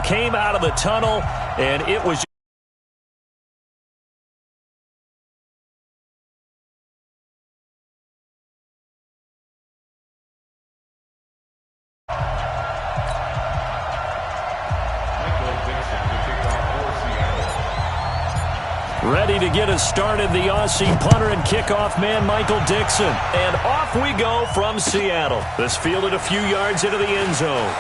Came out of the tunnel, and it was ready to get us started, the Aussie punter and kickoff man, Michael Dixon. And off we go from Seattle. This fielded a few yards into the end zone.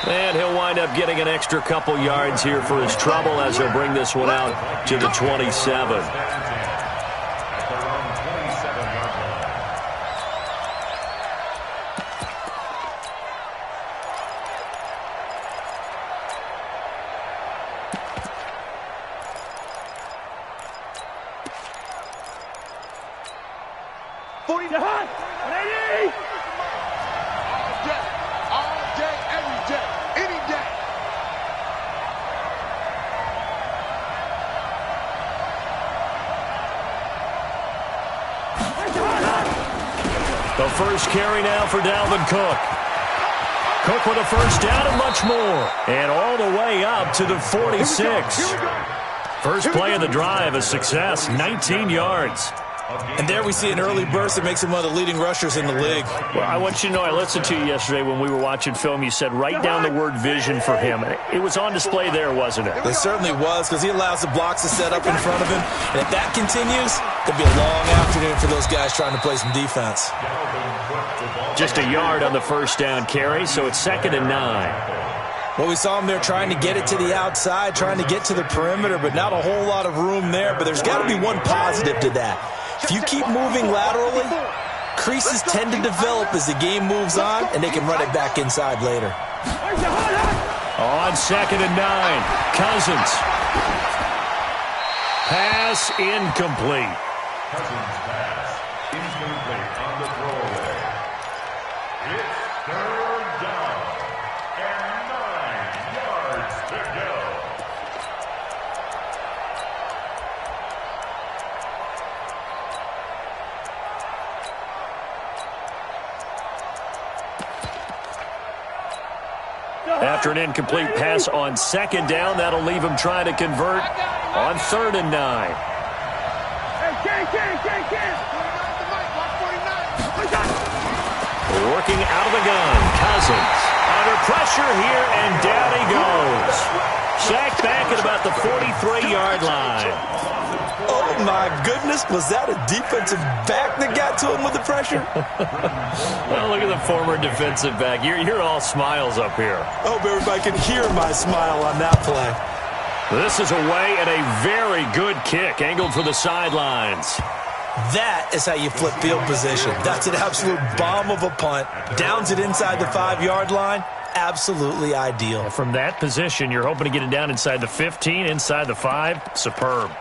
And he'll wind up getting an extra couple yards here for his trouble as he'll bring this one out to the 27. The first carry now for Dalvin Cook. Cook with a first down and much more. And all the way up to the 46. First play of the drive, a success, 19 yards. And there we see an early burst that makes him one of the leading rushers in the league. Well, I want you to know, I listened to you yesterday when we were watching film. You said write down the word vision for him. It was on display there, wasn't it? It certainly was, because he allows the blocks to set up in front of him. And if that continues, it'll be a long afternoon for those guys trying to play some defense. Just a yard on the first down carry, so it's 2nd and 9. Well, we saw him there trying to get it to the outside, trying to get to the perimeter, but not a whole lot of room there. But there's got to be one positive to that. If you keep moving laterally, creases tend to develop as the game moves on, and they can run it back inside later. On 2nd and 9, Cousins. Pass incomplete. Cousins pass incomplete on the throwaway. It's 3rd down and 9 yards to go. After an incomplete pass on 2nd down, that'll leave him trying to convert on 3rd and 9. Working out of the gun, Cousins. Under pressure here, and down he goes. Sacked back at about the 43-yard line. Oh, my goodness. Was that a defensive back that got to him with the pressure? Well, look at the former defensive back. You're all smiles up here. I hope everybody can hear my smile on that play. This is away and a very good kick, angled for the sidelines. That is how you flip field position. That's an absolute bomb of a punt. Downs it inside the 5-yard line. Absolutely ideal. And from that position, you're hoping to get it down inside the 15, inside the 5. Superb.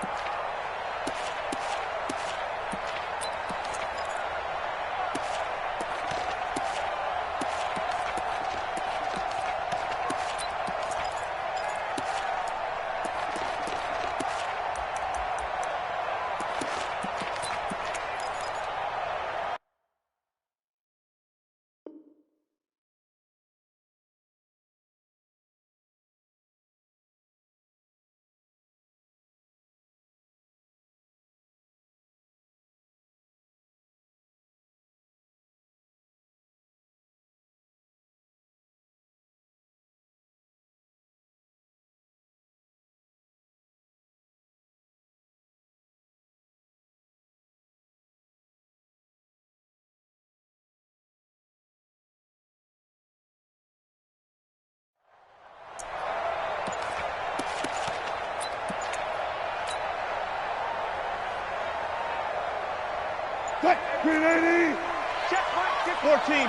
Get 14,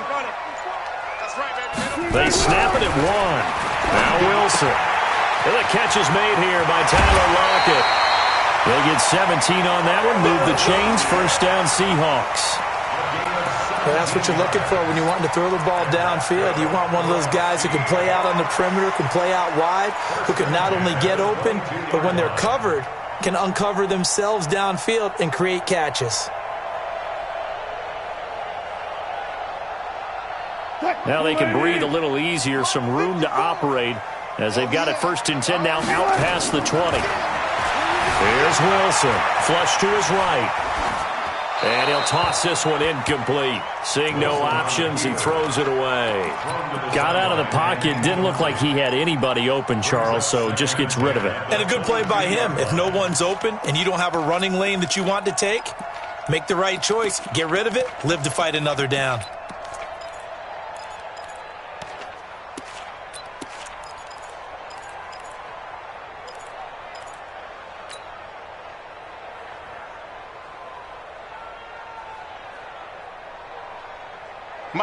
run it. That's right, baby. They snap it at 1. Now Wilson. And the catch is made here by Tyler Lockett. They get 17 on that one. Move the chains. First down, Seahawks. Well, that's what you're looking for when you're wanting to throw the ball downfield. You want one of those guys who can play out on the perimeter, can play out wide, who can not only get open, but when they're covered, can uncover themselves downfield and create catches. Now they can breathe a little easier, some room to operate as they've got it 1st and 10 now out past the 20. Here's Wilson, flush to his right. And he'll toss this one incomplete. Seeing no options, he throws it away. Got out of the pocket, didn't look like he had anybody open, Charles, so just gets rid of it. And a good play by him. If no one's open and you don't have a running lane that you want to take, make the right choice. Get rid of it, live to fight another down.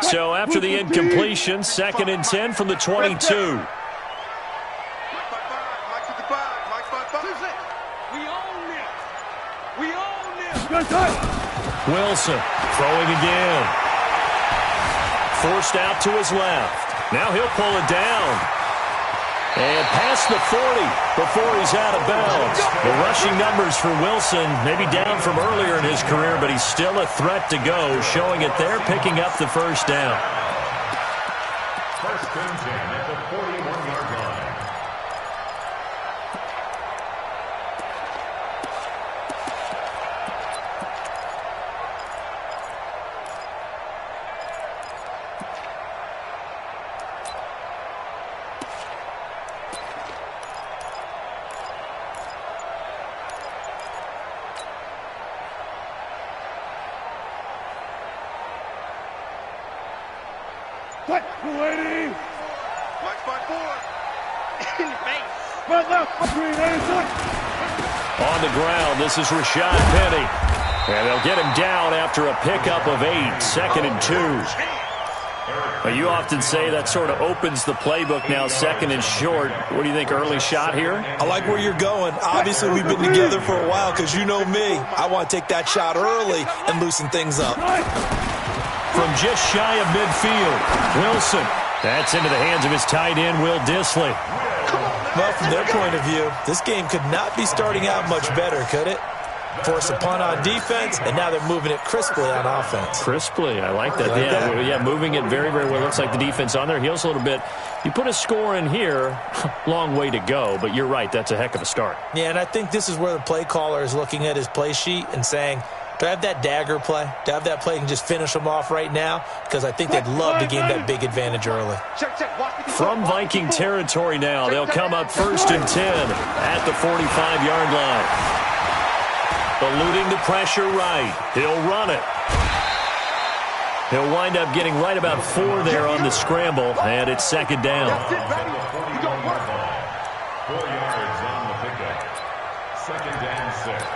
So after the incompletion, 2nd and 10 from the 22. Wilson throwing again. Forced out to his left. Now he'll pull it down. And past the 40 before he's out of bounds. The rushing numbers for Wilson maybe down from earlier in his career, but he's still a threat to go, showing it there, picking up the 1st down. 1st and 10 at the 41-yard line. On the ground, this is Rashad Penny. And they'll get him down after a pickup of 8, 2nd and 2. Well, you often say that sort of opens the playbook now, 2nd and short. What do you think, early shot here? I like where you're going. Obviously, we've been together for a while because you know me. I want to take that shot early and loosen things up. From just shy of midfield, Wilson. That's into the hands of his tight end, Will Dissly. Well, from their point of view, this game could not be starting out much better, could it? Force a punt on defense, and now they're moving it crisply on offense. Crisply, I like that. Yeah, moving it very, very well. Looks like the defense on their heels a little bit. You put a score in here, long way to go, but you're right, that's a heck of a start. Yeah, and I think this is where the play caller is looking at his play sheet and saying, do I have that dagger play? Do I have that play and just finish them off right now? Because I think they'd love to gain that big advantage early. From Viking territory now, they'll come up 1st and 10 at the 45-yard line. Eluding the pressure right. He'll run it. He'll wind up getting right about 4 there on the scramble, and it's 2nd down. 4 yards on the pickup. 2nd and 6.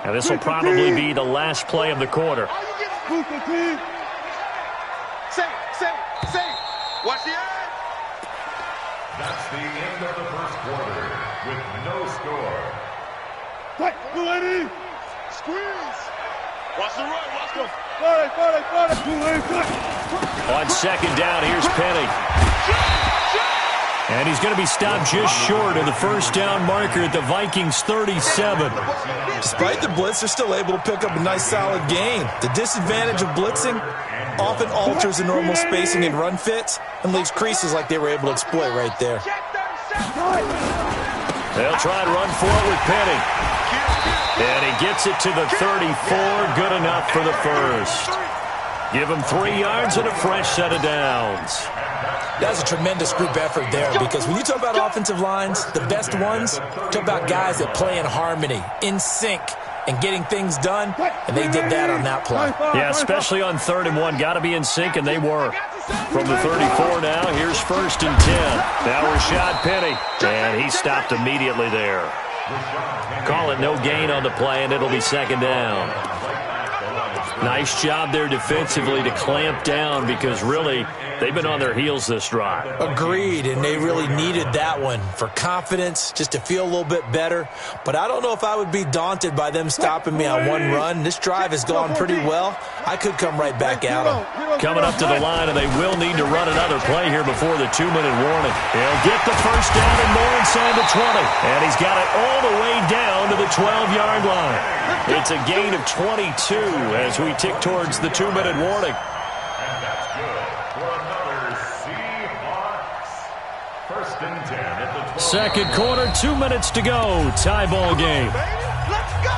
Now this will probably be the last play of the quarter. Watch the end. That's the end of the 1st quarter with no score. Squeeze. Watch the run. Watch the. On 2nd down, here's Penny. And he's going to be stopped just short of the 1st down marker at the Vikings 37. Despite the blitz, they're still able to pick up a nice, solid gain. The disadvantage of blitzing often alters the normal spacing and run fits and leaves creases like they were able to exploit right there. They'll try to run for it with Penny. And he gets it to the 34. Good enough for the 1st. Give him 3 yards and a fresh set of downs. That's a tremendous group effort there because when you talk about offensive lines, the best ones, talk about guys that play in harmony, in sync, and getting things done, and they did that on that play. Yeah, especially on 3rd and 1. Got to be in sync, and they were. From the 34 now, here's 1st and 10. Now Rashad Penny, and he stopped immediately there. Call it no gain on the play, and it'll be 2nd down. Nice job there defensively to clamp down because really they've been on their heels this drive. Agreed, and they really needed that one for confidence, just to feel a little bit better. But I don't know if I would be daunted by them stopping me on one run. This drive has gone pretty well. I could come right back at them. Coming up to the line, and they will need to run another play here before the 2-minute warning. He'll get the first down and more inside the 20. And he's got it all the way down to the 12-yard line. It's a gain of 22 as we tick towards the 2-minute warning. And that's good for another Seahawks. First and 10 at the 12. Second quarter, 2 minutes to go. Tie ball game. Let's go!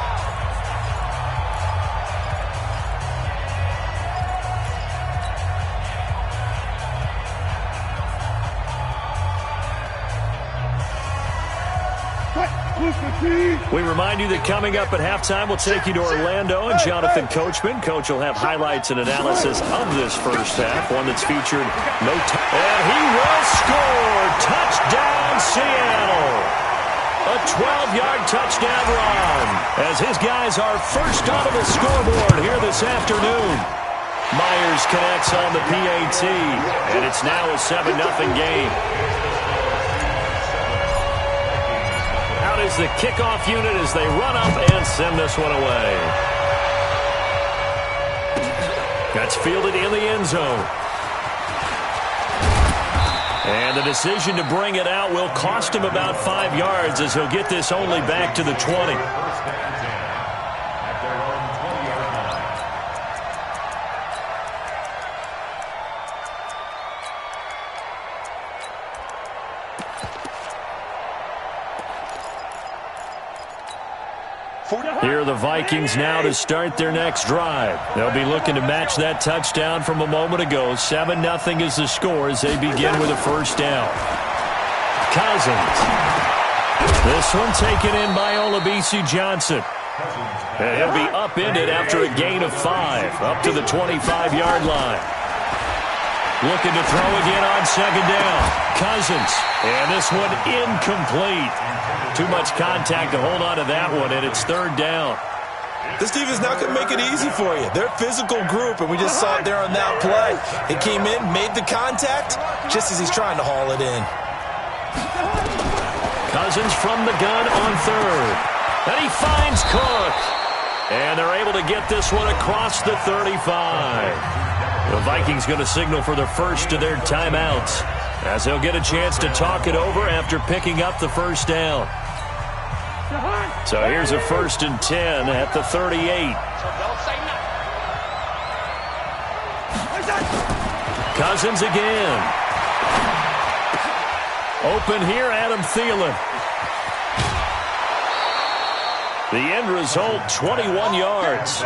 We remind you that coming up at halftime, we'll take you to Orlando and Jonathan Coachman. Coach will have highlights and analysis of this first half, one that's featured no time. And he will score! Touchdown, Seattle! A 12-yard touchdown run as his guys are first onto the scoreboard here this afternoon. Myers connects on the PAT, and it's now a 7-0 game. Out is the kickoff unit as they run up and send this one away. That's fielded in the end zone. And the decision to bring it out will cost him about 5 yards as he'll get this only back to the 20. Here are the Vikings now to start their next drive. They'll be looking to match that touchdown from a moment ago. 7-0 is the score as they begin with a first down. Cousins. This one taken in by Olabisi Johnson. And he'll be upended after a gain of 5, up to the 25-yard line. Looking to throw again on second down. Cousins. And this one incomplete. Too much contact to hold on to that one, and it's third down. This defense not going to make it easy for you. They're a physical group, and we just saw it there on that play. It came in, made the contact, just as he's trying to haul it in. Cousins from the gun on third. And he finds Cook. And they're able to get this one across the 35. The Vikings going to signal for the first of their timeouts as they'll get a chance to talk it over after picking up the first down. So here's a 1st and 10 at the 38. Cousins again. Open here, Adam Thielen. The end result, 21 yards.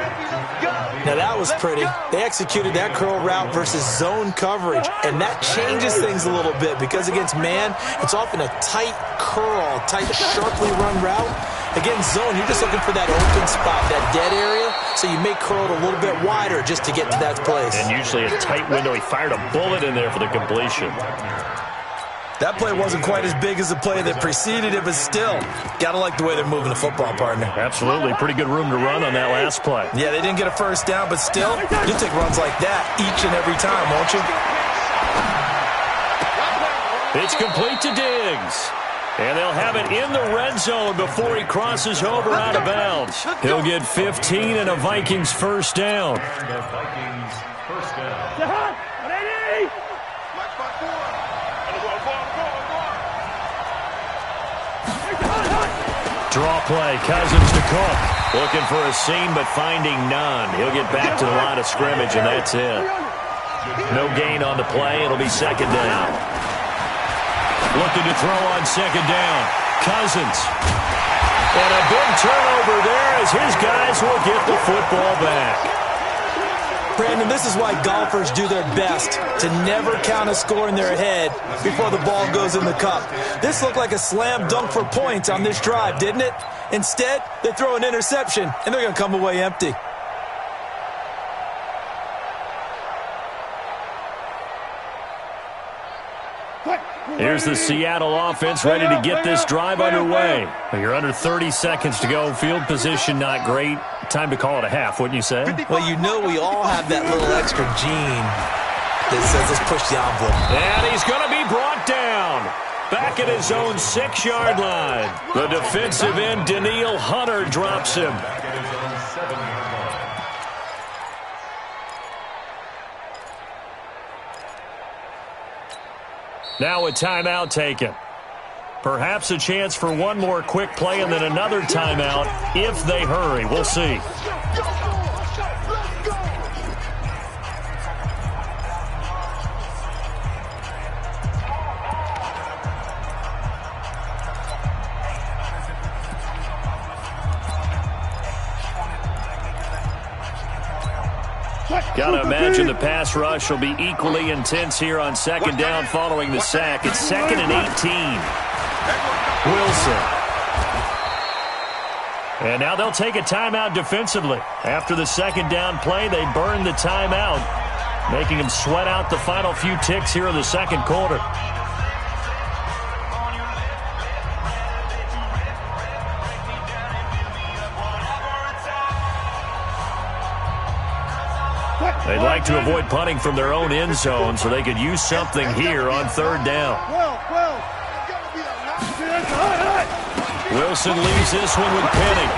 Now that was pretty. They executed that curl route versus zone coverage, and that changes things a little bit because against man, it's often a tight curl, tight, sharply run route. Against zone, you're just looking for that open spot, that dead area, so you may curl it a little bit wider just to get to that place. And usually a tight window. He fired a bullet in there for the completion. That play wasn't quite as big as the play that preceded it, but still, gotta like the way they're moving the football, partner. Absolutely. Pretty good room to run on that last play. Yeah, they didn't get a first down, but still, you'll take runs like that each and every time, won't you? It's complete to Diggs. And they'll have it in the red zone before he crosses over out of bounds. He'll get 15 and a Vikings first down. The Vikings first down. Draw play, Cousins to Cook. Looking for a seam, but finding none. He'll get back to the line of scrimmage, and that's it. No gain on the play. It'll be second down. Looking to throw on second down. Cousins. And a big turnover there as his guys will get the football back. Brandon, this is why golfers do their best to never count a score in their head before the ball goes in the cup. This looked like a slam dunk for points on this drive, didn't it? Instead, they throw an interception, and they're going to come away empty. Here's the Seattle offense ready to get this drive underway. You're under 30 seconds to go. Field position not great. Time to call it a half, wouldn't you say? Well, you know we all have that little extra gene that says let's push the envelope. And he's going to be brought down. Back at his own 6-yard line. The defensive end, Daniil Hunter, drops him. Now a timeout taken. Perhaps a chance for one more quick play and then another timeout if they hurry. We'll see. Got to imagine the pass rush will be equally intense here on second down following the sack. It's 2nd and 18. Wilson. And now they'll take a timeout defensively. After the second down play, they burn the timeout, making them sweat out the final few ticks here in the second quarter. They'd like to avoid punting from their own end zone so they could use something here on third down. Wilson leaves this one with Penny.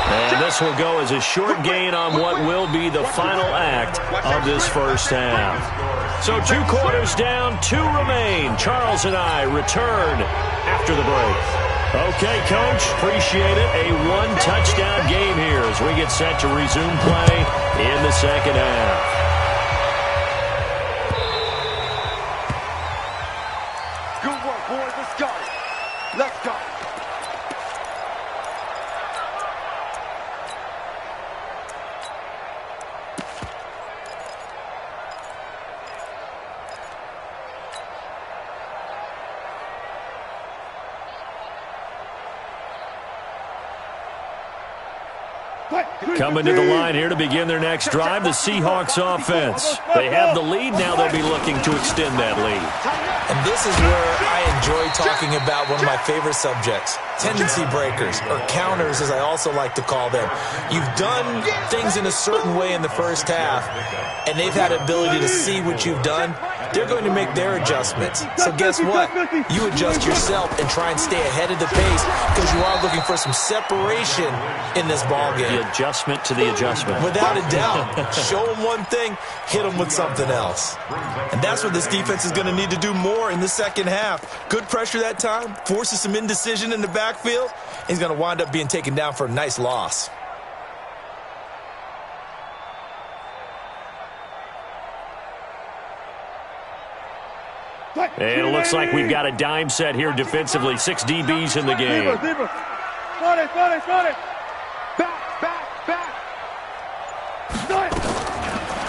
And this will go as a short gain on what will be the final act of this first half. So 2 quarters down, 2 remain. Charles and I return after the break. Okay, Coach, appreciate it. A 1-touchdown game here as we get set to resume play in the second half. Good work, boys. Let's go. Let's go. Coming to the line here to begin their next drive, the Seahawks offense. They have the lead now. They'll be looking to extend that lead. And this is where I enjoy talking about one of my favorite subjects, tendency breakers, or counters as I also like to call them. You've done things in a certain way in the first half, and they've had the ability to see what you've done. They're going to make their adjustments. So guess what? You adjust yourself and try and stay ahead of the pace because you are looking for some separation in this ballgame. The adjustment to the adjustment. Without a doubt. Show them one thing, hit them with something else. And that's what this defense is going to need to do more in the second half. Good pressure that time, forces some indecision in the backfield. He's going to wind up being taken down for a nice loss. And it looks like we've got a dime set here defensively. 6 DBs in the game.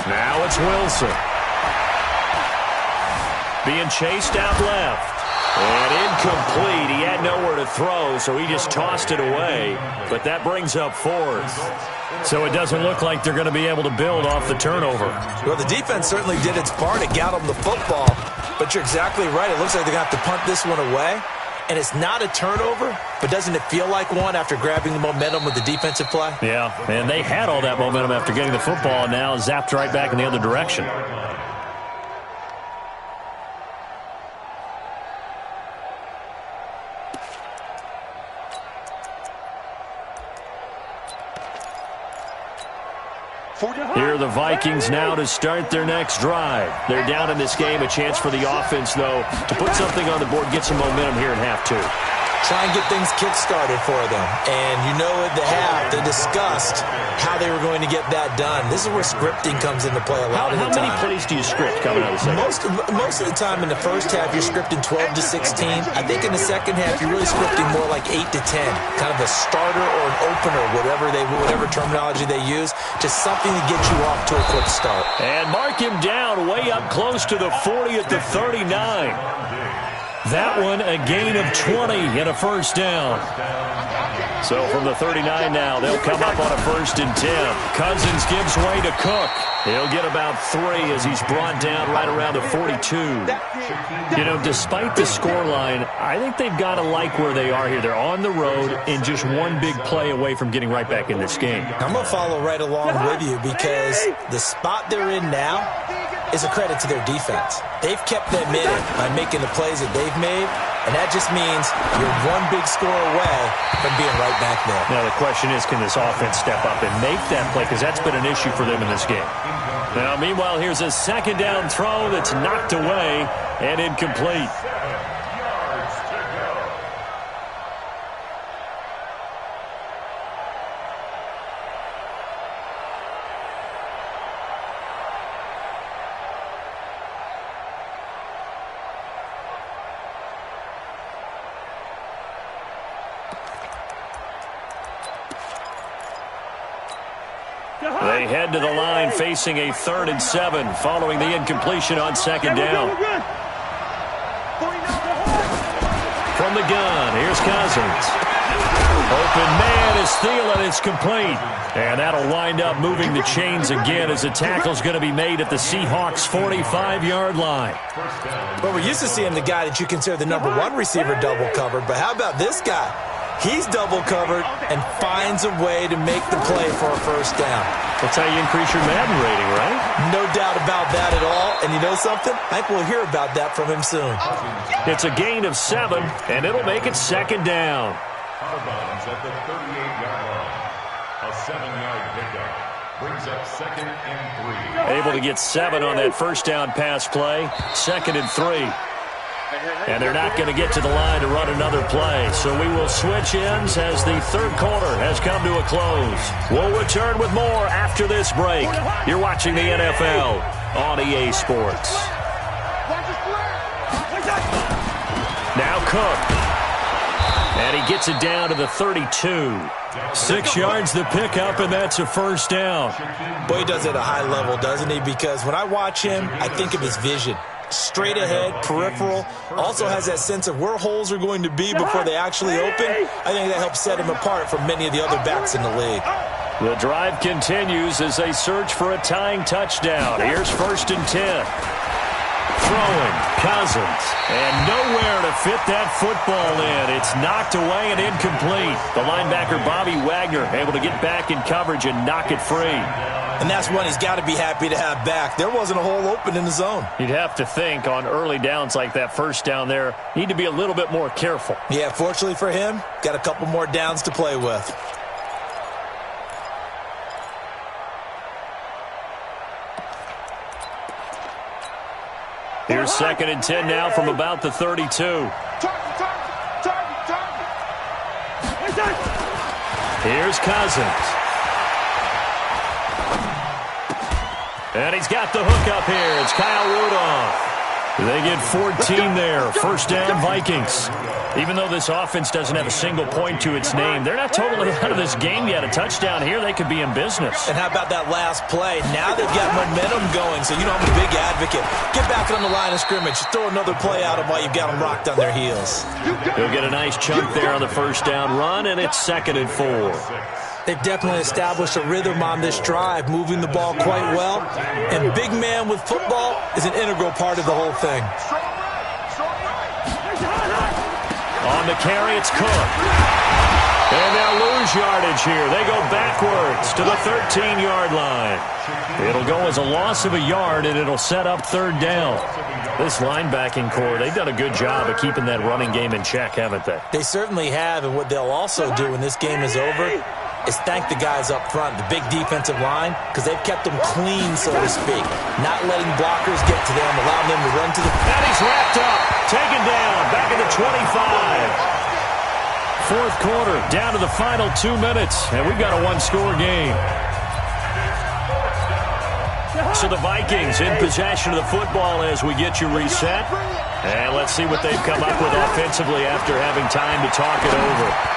Now it's Wilson. Being chased out left. And incomplete. He had nowhere to throw, so he just tossed it away. But that brings up 4th. So it doesn't look like they're going to be able to build off the turnover. Well, the defense certainly did its part to get them the football. But you're exactly right. It looks like they're going to have to punt this one away. And it's not a turnover, but doesn't it feel like one after grabbing the momentum with the defensive play? Yeah, and they had all that momentum after getting the football, and now zapped right back in the other direction. Here are the Vikings now to start their next drive. They're down in this game. A chance for the offense, though, to put something on the board, get some momentum here in half 2. Try and get things kick-started for them. And you know at the half, they discussed how they were going to get that done. This is where scripting comes into play a lot of the time. How many plays do you script coming out of the second? Most of the time in the first half, you're scripting 12 to 16. I think in the second half, you're really scripting more like 8 to 10. Kind of a starter or an opener, whatever terminology they use. Just something to get you off to a quick start. And mark him down way up close to the 40 at the 39. That one a gain of 20 and a first down. So from the 39 now, they'll come up on a 1st and 10. Cousins gives way to Cook. He'll get about 3 as he's brought down right around the 42. You know, despite the scoreline, I think they've got to like where they are here. They're on the road and just one big play away from getting right back in this game. I'm going to follow right along with you because the spot they're in now is a credit to their defense. They've kept them in it by making the plays that they've made, and that just means you're one big score away from being right back there. Now the question is, can this offense step up and make that play? Because that's been an issue for them in this game. Now, meanwhile, here's a 2nd down throw that's knocked away and incomplete. They head to the line facing a 3rd and 7 following the incompletion on 2nd down. From the gun, here's Cousins. Open man is Thielen. It's complete. And that'll wind up moving the chains again as the tackle's going to be made at the Seahawks' 45-yard line. Well, we're used to seeing the guy that you consider the number 1 receiver double covered, but how about this guy? He's double covered and finds a way to make the play for a 1st down. That's how you increase your Madden rating, right? No doubt about that at all. And you know something? I think we'll hear about that from him soon. It's a gain of 7, and it'll make it 2nd down. Out of bounds at the 38-yard line. A 7-yard pickup brings up 2nd and 3. Able to get 7 on that 1st down pass play. 2nd and 3. And they're not going to get to the line to run another play. So we will switch ends as the 3rd quarter has come to a close. We'll return with more after this break. You're watching the NFL on EA Sports. Now Cook. And he gets it down to the 32. 6 yards the pickup, and that's a 1st down. Boy, he does it at a high level, doesn't he? Because when I watch him, I think of his vision. Straight ahead, peripheral, also has that sense of where holes are going to be before they actually open. I think that helps set him apart from many of the other backs in the league. The drive continues as they search for a tying touchdown. Here's 1st and 10. Throwing, Cousins, and nowhere to fit that football in. It's knocked away and incomplete. The linebacker, Bobby Wagner, able to get back in coverage and knock it free. And that's one he's got to be happy to have back. There wasn't a hole open in the zone. You'd have to think on early downs like that 1st down there, need to be a little bit more careful. Yeah, fortunately for him, got a couple more downs to play with. Here's 2nd and 10 now from about the 32. Here's Cousins. And he's got the hook up here. It's Kyle Rudolph. They get 14 there. 1st down, Vikings. Even though this offense doesn't have a single point to its name, they're not totally out of this game yet. A touchdown here, they could be in business. And how about that last play? Now they've got momentum going, so you know I'm a big advocate. Get back on the line of scrimmage. Throw another play out of while you've got them rocked on their heels. He'll get a nice chunk there on the 1st down run, and it's 2nd and 4. They've definitely established a rhythm on this drive, moving the ball quite well. And big man with football is an integral part of the whole thing. On the carry, it's Cook. And they'll lose yardage here. They go backwards to the 13-yard line. It'll go as a loss of a yard, and it'll set up 3rd down. This linebacking core, they've done a good job of keeping that running game in check, haven't they? They certainly have, and what they'll also do when this game is over is thank the guys up front, the big defensive line, because they've kept them clean, so to speak. Not letting blockers get to them, allowing them to run to the... And he's wrapped up, taken down, back at the 25. 4th quarter, down to the final 2 minutes, and we've got a 1-score game. So the Vikings in possession of the football as we get you reset. And let's see what they've come up with offensively after having time to talk it over.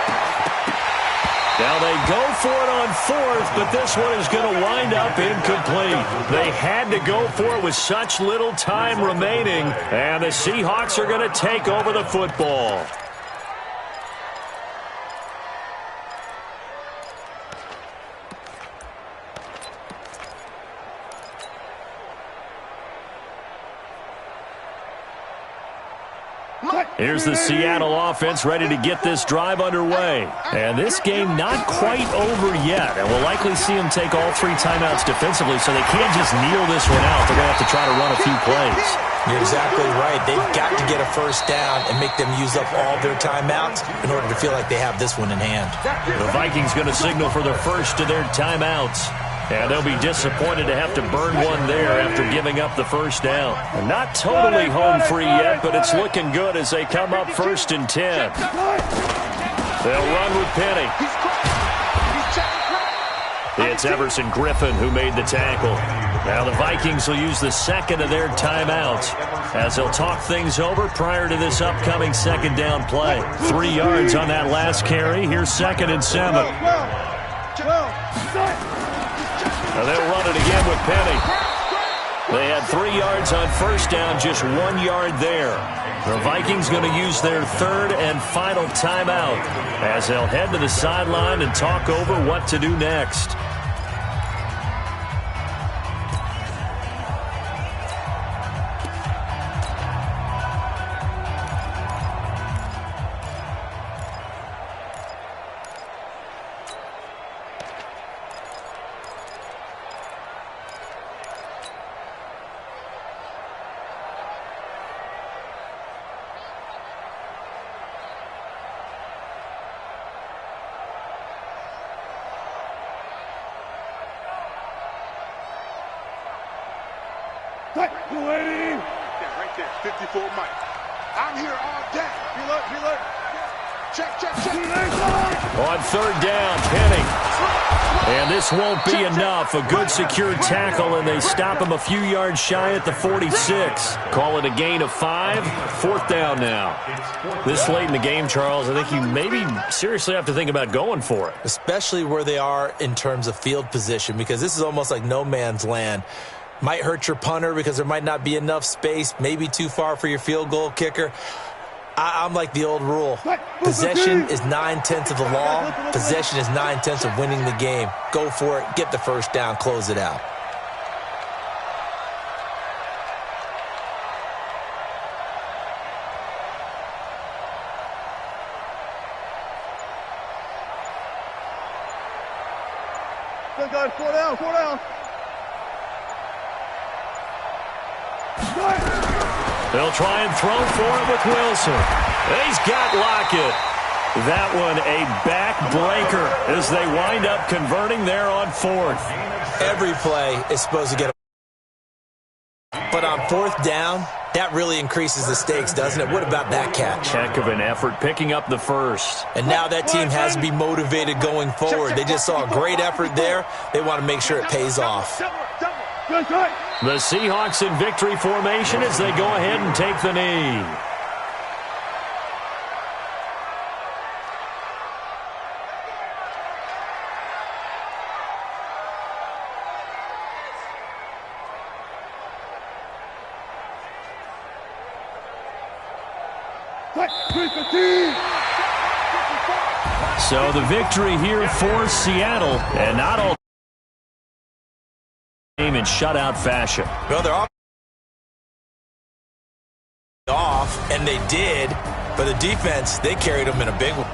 Now they go for it on 4th, but this one is going to wind up incomplete. They had to go for it with such little time remaining, and the Seahawks are going to take over the football. Here's the Seattle offense ready to get this drive underway. And this game not quite over yet. And we'll likely see them take all 3 timeouts defensively, so they can't just kneel this one out. They're going to have to try to run a few plays. You're exactly right. They've got to get a first down and make them use up all their timeouts in order to feel like they have this one in hand. The Vikings going to signal for the first of their timeouts. And they'll be disappointed to have to burn one there after giving up the first down. Not totally home free yet, but it's looking good as they come up 1st and 10. They'll run with Penny. It's Everson Griffin who made the tackle. Now the Vikings will use the second of their timeouts as they'll talk things over prior to this upcoming second down play. 3 yards on that last carry. Here's 2nd and 7. Now they'll run it again with Penny. They had 3 yards on first down, just 1 yard there. The Vikings going to use their 3rd and final timeout as they'll head to the sideline and talk over what to do next. Waiting. Yeah, right there. 54 Mike. I'm here all day. Reload. Check. On 3rd down, Penny. And this won't be enough. A good secure tackle, and they stop him a few yards shy at the 46. Call it a gain of 5. 4th down now. This late in the game, Charles, I think you maybe seriously have to think about going for it. Especially where they are in terms of field position, because this is almost like no man's land. Might hurt your punter because there might not be enough space, maybe too far for your field goal kicker. I'm like the old rule. Possession is 9/10 of the law. Possession is 9/10 of winning the game. Go for it. Get the first down. Close it out. Four down. They'll try and throw for it with Wilson. He's got Lockett. That one a backbreaker as they wind up converting there on 4th. Every play is supposed to get a... But on 4th down, that really increases the stakes, doesn't it? What about that catch? Heck of an effort picking up the first. And now that team has to be motivated going forward. They just saw a great effort there. They want to make sure it pays off. The Seahawks in victory formation as they go ahead and take the knee. So the victory here for Seattle, and not all game in shutout fashion. Well, they're off, and they did, but the defense, they carried them in a big one.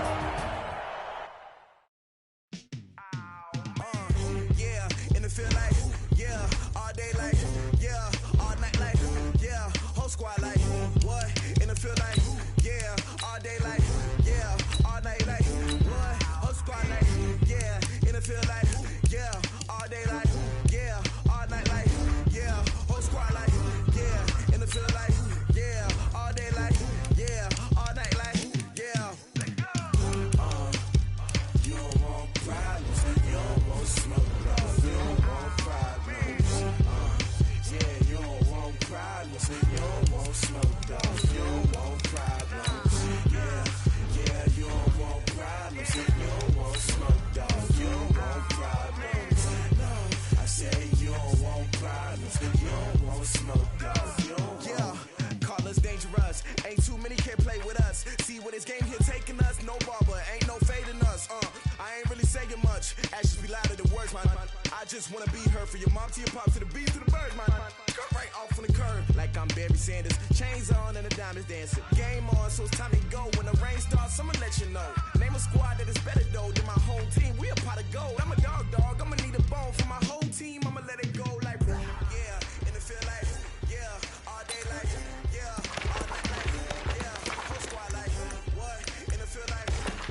Ain't too many can play with us. See what this game here taking us. No barber, ain't no fading us. I ain't really saying much. Actions be louder than words, man. I just wanna be her, for your mom to your pop to the beat to the bird, man. Cut right off on the curb, like I'm Barry Sanders. Chains on and the diamonds dancing. Game on, so it's time to go. When the rain starts, I'ma let you know. Name a squad that is better though than my home team. We a pot of gold. I'm a dog. I'ma need a bone for my whole team. I'ma let it go like yeah, and it feel like yeah, all day like yeah, all night like yeah, whole squad like what? And it feel like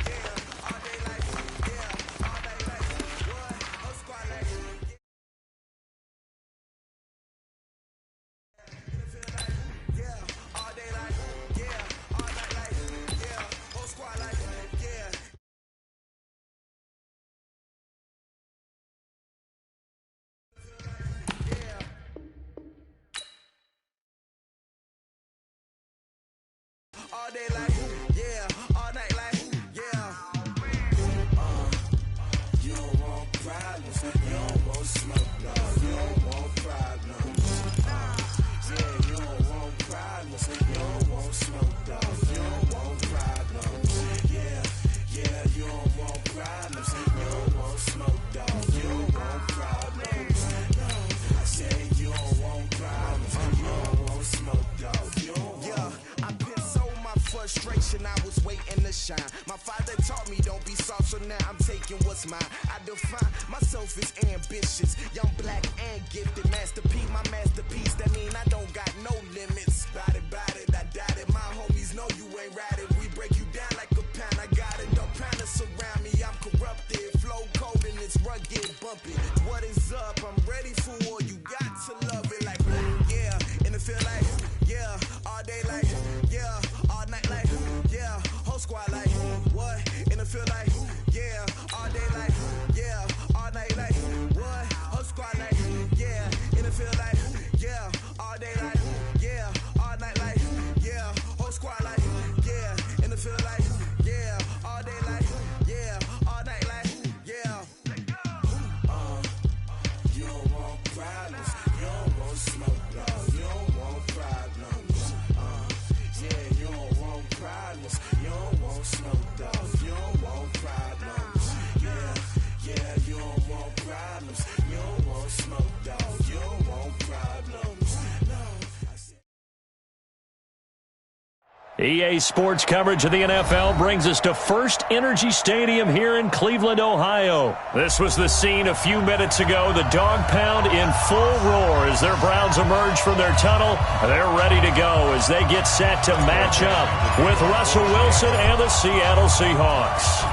yeah, all day like yeah, all night like what? Whole squad like yeah. And it feel like yeah, all day like yeah, all night like yeah, whole squad like yeah. All day like, yeah, all night like, yeah. You don't want problems, you don't want smoke, no. You don't want problems. Yeah, you don't want problems, you don't want smoke, dog. You don't want problems. Yeah, you don't want problems, you don't want smoke, dog. You don't want problems. No, I said you don't want problems, you don't want smoke, dog. You don't want. Frustration, I was waiting to shine. My father taught me don't be soft, so now I'm taking what's mine. I define myself as ambitious, young, black, and gifted. Masterpiece, my masterpiece. That mean I don't got no limits. Bout it, I doubt it. My homies know you ain't ratted. We break you down like a pound. I got it, don't pound us around me. I'm corrupted, flow cold and it's rugged, bumpy. What is up? I'm ready for war. You got to love it like yeah, and it feel like yeah, all day like yeah. Night like, yeah, whole squad like, what? And it feel like, yeah, all day like, yeah, all night like, what? Whole squad like, yeah, and it feel like, yeah, all day like, yeah, all night like, yeah, whole squad like, yeah, and it feel like, yeah, all day like, yeah, all night like, yeah. You don't want problems, you don't want smoke, no, you don't want problems. Yeah, you don't want problems. You don't want smoke, dog. You don't want problems. Yeah, you don't want problems. You don't want smoke, dog. You don't want problems. No. EA Sports coverage of the NFL brings us to First Energy Stadium here in Cleveland, Ohio. This was the scene a few minutes ago. The dog pound in full roar as their Browns emerge from their tunnel. They're ready to go as they get set to match up with Russell Wilson and the Seattle Seahawks.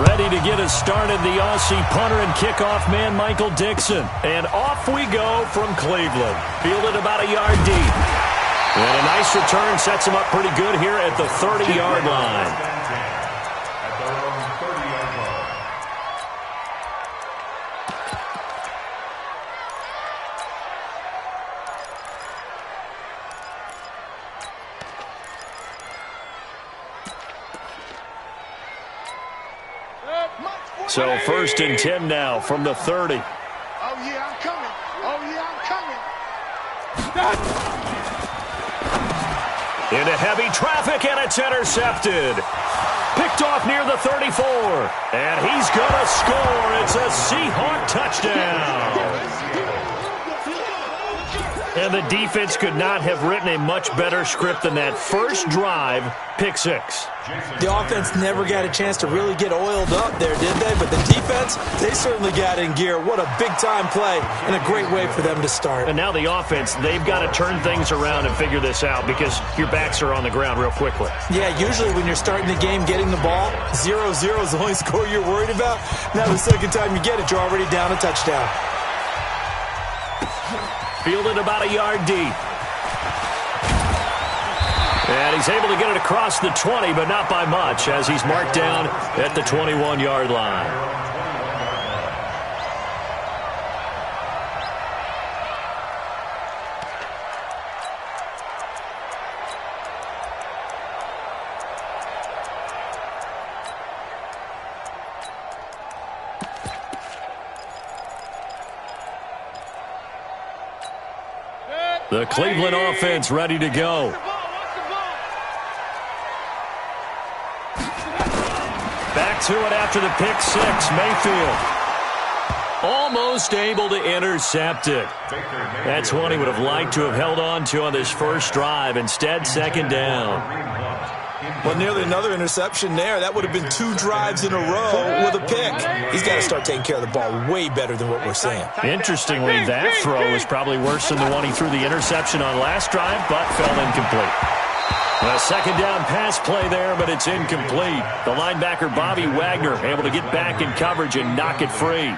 Ready to get us started, the Aussie punter and kickoff man, Michael Dixon. And off we go from Cleveland. Fielded about a yard deep. And a nice return sets him up pretty good here at the 30-yard line. At their own 30-yard line. So 1st and 10 now from the 30. Oh, yeah, I'm coming. Oh, yeah, I'm coming. Into heavy traffic, and it's intercepted. Picked off near the 34. And he's going to score. It's a Seahawk touchdown. And the defense could not have written a much better script than that first drive, pick six. The offense never got a chance to really get oiled up there, did they? But the defense, they certainly got in gear. What a big-time play and a great way for them to start. And now the offense, they've got to turn things around and figure this out because your backs are on the ground real quickly. Yeah, usually when you're starting the game getting the ball, 0-0 is the only score you're worried about. Now the second time you get it, you're already down a touchdown. Fielded about a yard deep. And he's able to get it across the 20, but not by much, as he's marked down at the 21-yard line. The Cleveland offense ready to go. Back to it after the pick six, Mayfield. Almost able to intercept it. That's one he would have liked to have held on to on this first drive. Instead, second down. Well, nearly another interception there. That would have been 2 drives in a row with a pick. He's got to start taking care of the ball way better than what we're seeing. Interestingly, that throw is probably worse than the one he threw the interception on last drive, but fell incomplete. A second down pass play there, but it's incomplete. The linebacker, Bobby Wagner, able to get back in coverage and knock it free.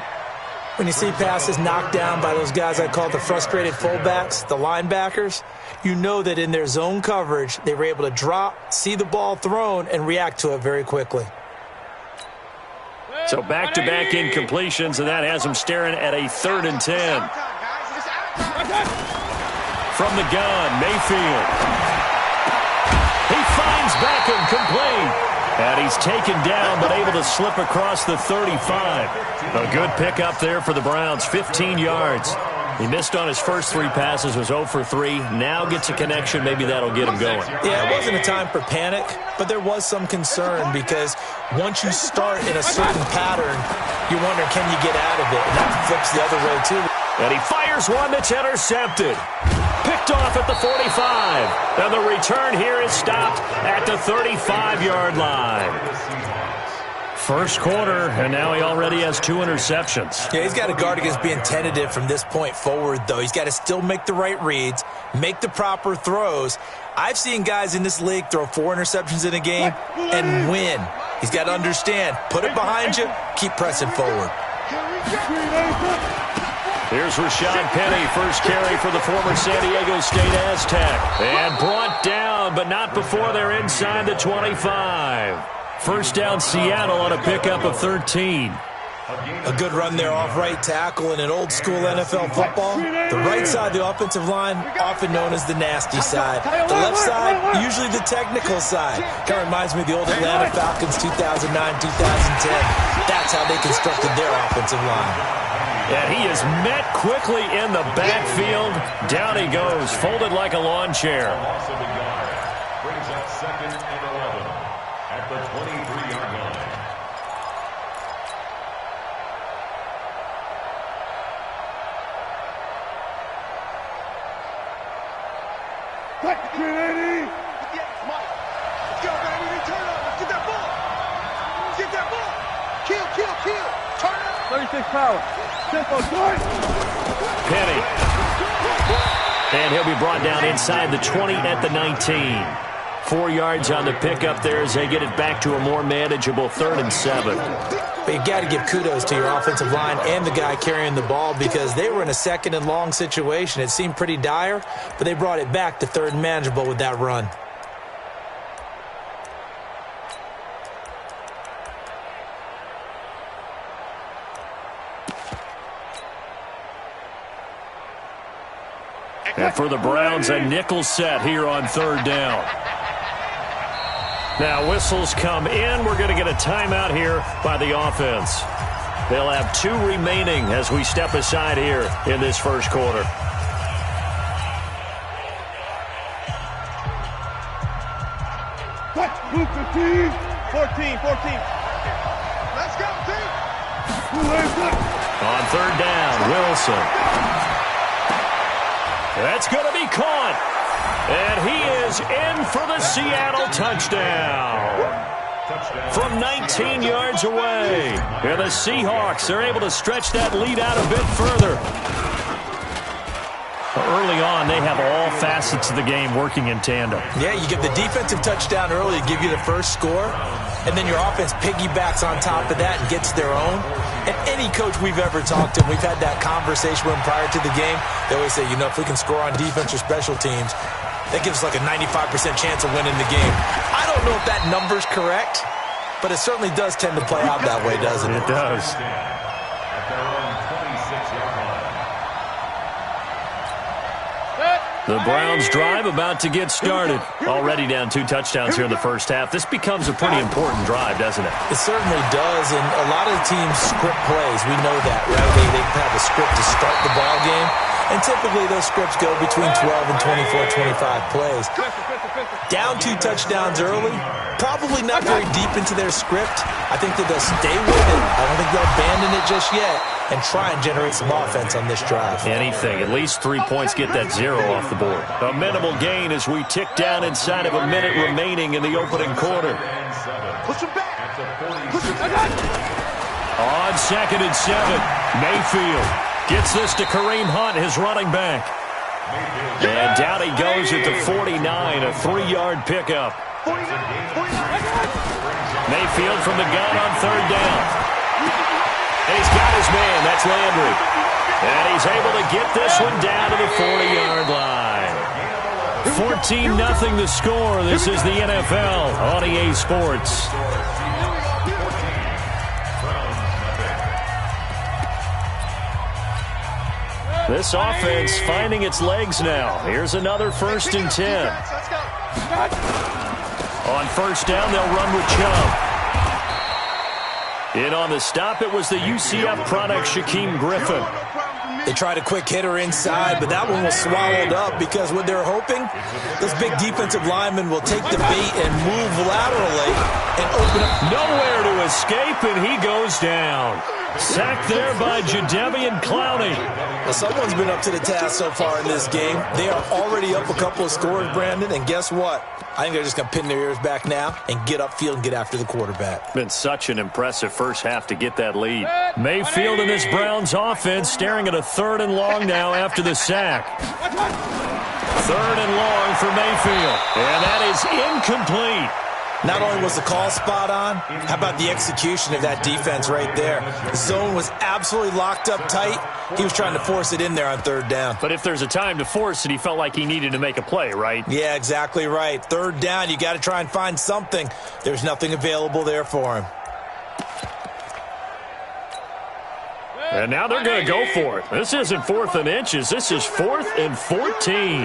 When you see passes knocked down by those guys I call the frustrated fullbacks, the linebackers, you know that in their zone coverage, they were able to drop, see the ball thrown, and react to it very quickly. So back-to-back incompletions, and that has them staring at a 3rd and 10. From the gun, Mayfield. He finds Beckham complete. And he's taken down, but able to slip across the 35. A good pickup there for the Browns, 15 yards. He missed on his first 3 passes, was 0 for 3. Now gets a connection. Maybe that'll get him going. Yeah, it wasn't a time for panic, but there was some concern because once you start in a certain pattern, you wonder, can you get out of it? And that flips the other way, too. And he fires one that's intercepted. Picked off at the 45. And the return here is stopped at the 35-yard line. First quarter, and now he already has 2 interceptions. Yeah, he's got to guard against being tentative from this point forward, though. He's got to still make the right reads, make the proper throws. I've seen guys in this league throw 4 interceptions in a game and win. He's got to understand, put it behind you, keep pressing forward. Here's Rashad Penny, first carry for the former San Diego State Aztec. And brought down, but not before they're inside the 25. First down, Seattle on a pickup of 13. A good run there off right tackle in an old-school NFL football. The right side of the offensive line, often known as the nasty side. The left side, usually the technical side. Kind of reminds me of the old Atlanta Falcons 2009, 2010. That's how they constructed their offensive line. And he is met quickly in the backfield. Down he goes, folded like a lawn chair. Loss of a yard. Brings up 2nd and 11 at the 23-yard line. Let's go, baby. Turn up. Let's get that ball. Let's get that ball. Kill. Turn up. 36 power. Penny. And he'll be brought down inside the 20 at the 19. 4 yards on the pickup there as they get it back to a more manageable 3rd and 7. But you got to give kudos to your offensive line and the guy carrying the ball because they were in a 2nd and long situation. It seemed pretty dire, but they brought it back to 3rd and manageable with that run. And for the Browns, a nickel set here on 3rd down. Now whistles come in. We're going to get a timeout here by the offense. They'll have 2 remaining as we step aside here in this first quarter. Let's move the team. 14. Let's go, team. On 3rd down, Wilson. That's going to be caught. And he is in for the Seattle touchdown. From 19 yards away. And the Seahawks are able to stretch that lead out a bit further. Early on, they have all facets of the game working in tandem. Yeah, you get the defensive touchdown early to give you the first score, and then your offense piggybacks on top of that and gets their own. And any coach we've ever talked to, we've had that conversation with them prior to the game, they always say, if we can score on defense or special teams, that gives us like a 95% chance of winning the game. I don't know if that number's correct, but it certainly does tend to play out that way, doesn't it? It does. At their own 26-yard line. The Browns drive about to get started. Already down 2 touchdowns here in the first half. This becomes a pretty important drive, doesn't it? It certainly does, and a lot of the teams script plays. We know that, right? They have a script to start the ball game. And typically those scripts go between 12 and 24, 25 plays. Down 2 touchdowns early, probably not very deep into their script. I think that they'll stay with it. I don't think they'll abandon it just yet and try and generate some offense on this drive. Anything. At least 3 points get that 0 off the board. A minimal gain as we tick down inside of a minute remaining in the opening quarter. Push him back. On 2nd and 7, Mayfield gets this to Kareem Hunt, his running back. And down he goes at the 49, a 3-yard pickup. Mayfield from the gun on 3rd down. And he's got his man, that's Landry. And he's able to get this one down to the 40-yard line. 14-0 the score. This is the NFL on EA Sports. This offense finding its legs now. Here's another 1st and 10. On 1st down, they'll run with Chubb. In on the stop, it was the UCF product, Shaquem Griffin. They tried a quick hitter inside, but that one was swallowed up because what they're hoping, those big defensive linemen will take the bait and move laterally and open up. Nowhere to escape, and he goes down. Sacked there by Jadeveon Clowney. Well, someone's been up to the task so far in this game. They are already up a couple of scores, Brandon, and guess what? I think they're just going to pin their ears back now and get upfield and get after the quarterback. Been such an impressive first half to get that lead. Mayfield and this Browns offense staring at a 3rd and long now after the sack. 3rd and long for Mayfield. And that is incomplete. Not only was the call spot on, how about the execution of that defense right there? The zone was absolutely locked up tight. He was trying to force it in there on 3rd down. But if there's a time to force it, he felt like he needed to make a play, right? Yeah, exactly right. 3rd down, you got to try and find something. There's nothing available there for him. And now they're going to go for it. This isn't 4th and inches. This is 4th and 14.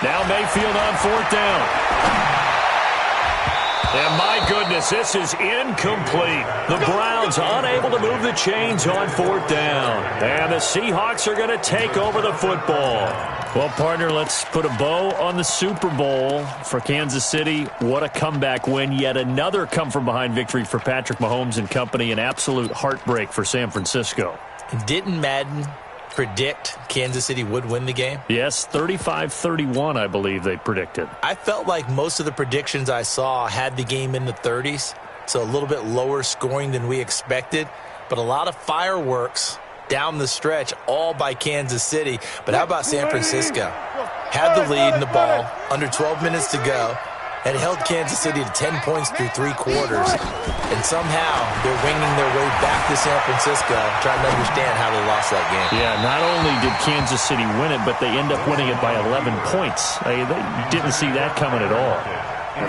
Now Mayfield on 4th down. And my goodness, this is incomplete. The Browns unable to move the chains on 4th down. And the Seahawks are going to take over the football. Well, partner, let's put a bow on the Super Bowl for Kansas City. What a comeback win. Yet another come-from-behind victory for Patrick Mahomes and company. An absolute heartbreak for San Francisco. Didn't Madden predict Kansas City would win the game? Yes, 35-31, I believe they predicted. I felt like most of the predictions I saw had the game in the 30s, so a little bit lower scoring than we expected, but a lot of fireworks down the stretch, all by Kansas City. But how about San Francisco? Had the lead in the ball, under 12 minutes to go, and held Kansas City to 10 points through 3 quarters. And somehow they're winging their way back to San Francisco, trying to understand how they lost that game. Yeah, not only did Kansas City win it, but they end up winning it by 11 points. They didn't see that coming at all.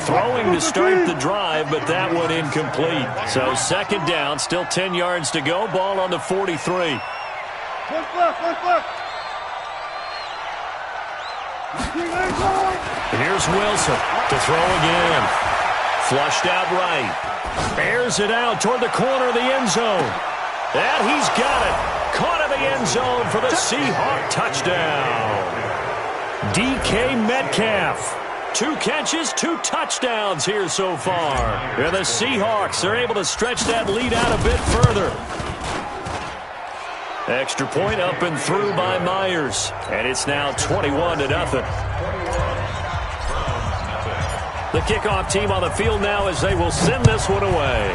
Throwing to start the drive, but that one incomplete. So 2nd down, still 10 yards to go. Ball on the 43. Here's Wilson to throw again. Flushed out right. Bears it out toward the corner of the end zone. And he's got it. Caught in the end zone for the Seahawk touchdown. DK Metcalf. 2 catches, 2 touchdowns here so far. And the Seahawks are able to stretch that lead out a bit further. Extra point up and through by Myers. And it's now 21-0. The kickoff team on the field now as they will send this one away.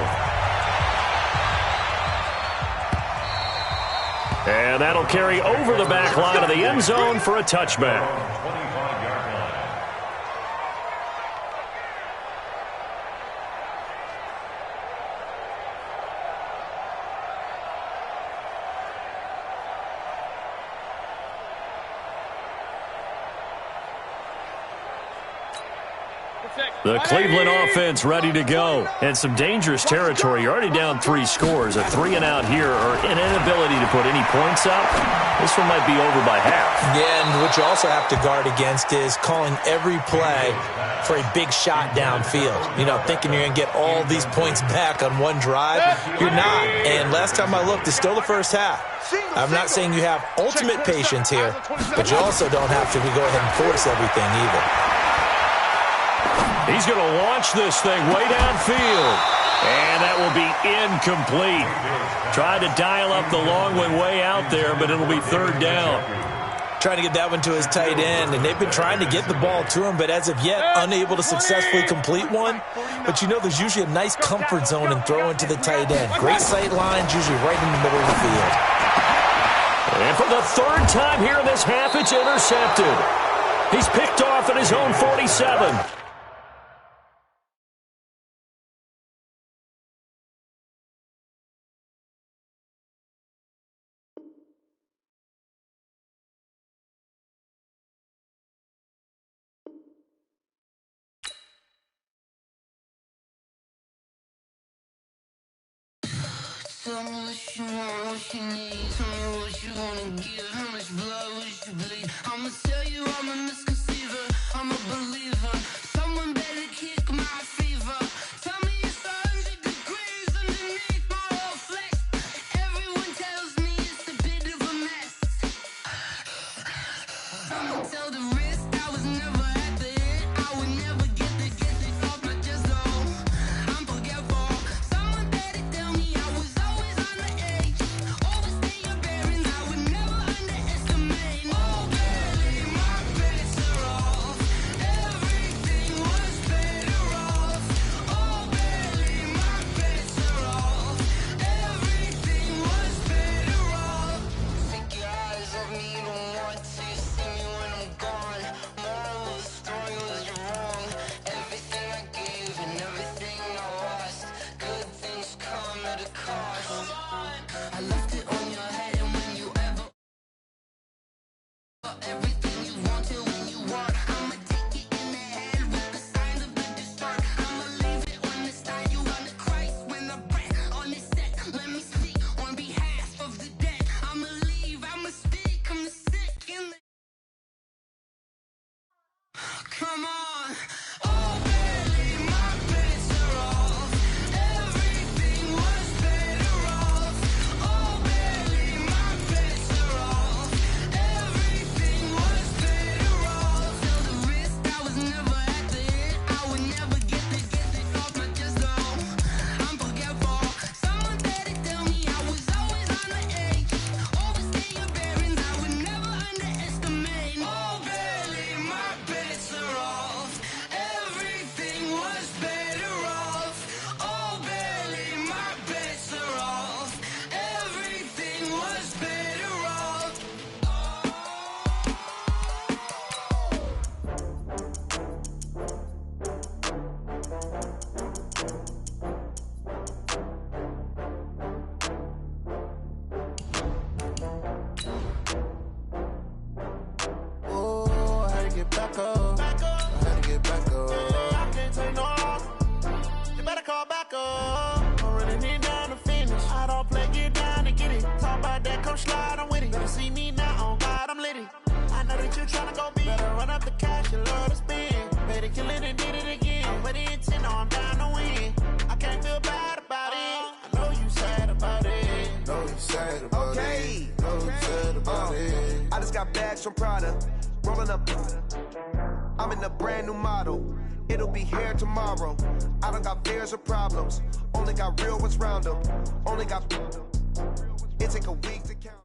And that'll carry over the back line of the end zone for a touchback. The Cleveland offense ready to go. And some dangerous territory. You're already down 3 scores. A 3-and-out here or an inability to put any points up. This one might be over by half. Yeah, and what you also have to guard against is calling every play for a big shot downfield. You know, thinking you're going to get all these points back on one drive. You're not. And last time I looked, it's still the first half. I'm not saying you have ultimate patience here, but you also don't have to go ahead and force everything either. He's going to launch this thing way downfield. And that will be incomplete. Tried to dial up the long one way out there, but it'll be 3rd down. Trying to get that one to his tight end, and they've been trying to get the ball to him, but as of yet, unable to successfully complete one. But you know there's usually a nice comfort zone in throwing to the tight end. Great sight lines, usually right in the middle of the field. And for the 3rd time here in this half, it's intercepted. He's picked off at his own 47. Tell me what you want, what you need. Tell me what you wanna give. How much blood would you bleed? I'ma tell you I'm a misconceiver. I'm a believer. Someone better kick my fever. Tell me it's 100 degrees underneath my whole flesh. Everyone tells me it's a bit of a mess. I'ma tell the risk I was never at the end. I would never get this off my chest though. I'm forgetful. Someone better tell me I was always on the edge. Overstay your bearings, I would never underestimate. Oh baby, my bets are off. Everything was better off. Oh baby, my bets are off. Everything was better off. Take your eyes off me, don't want to see me when I'm gone. Moral of the story was you're wrong. Everything I gave and everything I lost. Good things come at a cost. I left it on your head, and when you ever everything you wanted when you want, I'ma take it in the head with the signs of the distort. I'ma leave it on the side. You on the Christ when the breath on the set. Let me speak on behalf of the dead. I'ma leave, I'ma speak. I'm the sick in the come on. Oh baby, my bets are off. Everything was better off. Oh baby, my bets are off. Everything was better off. Tell the risk I was never at the end. I would never get this off my chest though. I'm forgetful. Someone better tell me I was always on the edge. Overstay your bearings, I would never underestimate. Oh baby, my bets are off. Everything was better off. Oh baby, my bets are off. Everything was better off. Oh, I had to get back up. I had to get back up. I can't take no loss. You better call back up. I'm running it down to finish. I don't play, get down to get it. Talk about that, come slide, I'm with it. Better see me now, on God, I'm litty. I know that you're trying to go big. Better run up the cash, you love to spend. Better kill it and did it again. I'm with the intent, no, I'm down to win. I can't feel bad about it. I know you sad about it. Know you sad about it. Know you sad about it. I just got bags from Prada. Rolling up. I'm in a brand new model. It'll be here tomorrow. I don't got fears or problems. Only got real ones round them. Only got. It take a week to count.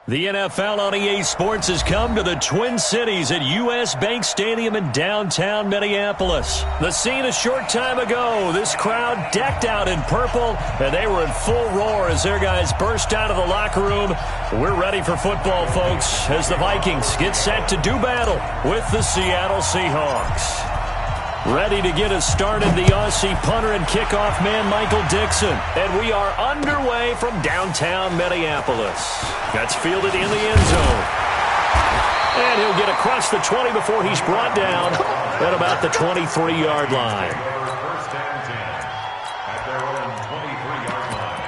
The NFL on EA Sports has come to the Twin Cities at U.S. Bank Stadium in downtown Minneapolis. The scene a short time ago, this crowd decked out in purple, and they were in full roar as their guys burst out of the locker room. We're ready for football, folks, as the Vikings get set to do battle with the Seattle Seahawks. Ready to get us started, the Aussie punter and kickoff man, Michael Dixon. And we are underway from downtown Minneapolis. That's fielded in the end zone. And he'll get across the 20 before he's brought down at about the 23-yard line. First and 10 at their own 23-yard line.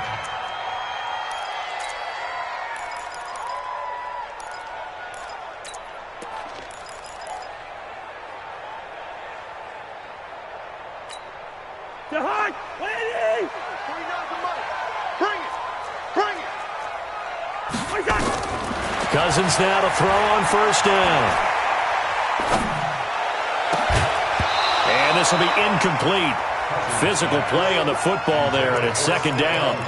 To Hunt! Lady! Bring the mic. Bring it! Bring it! I got it! Cousins now to throw on first down. And this will be incomplete. Physical play on the football there, and it's second down.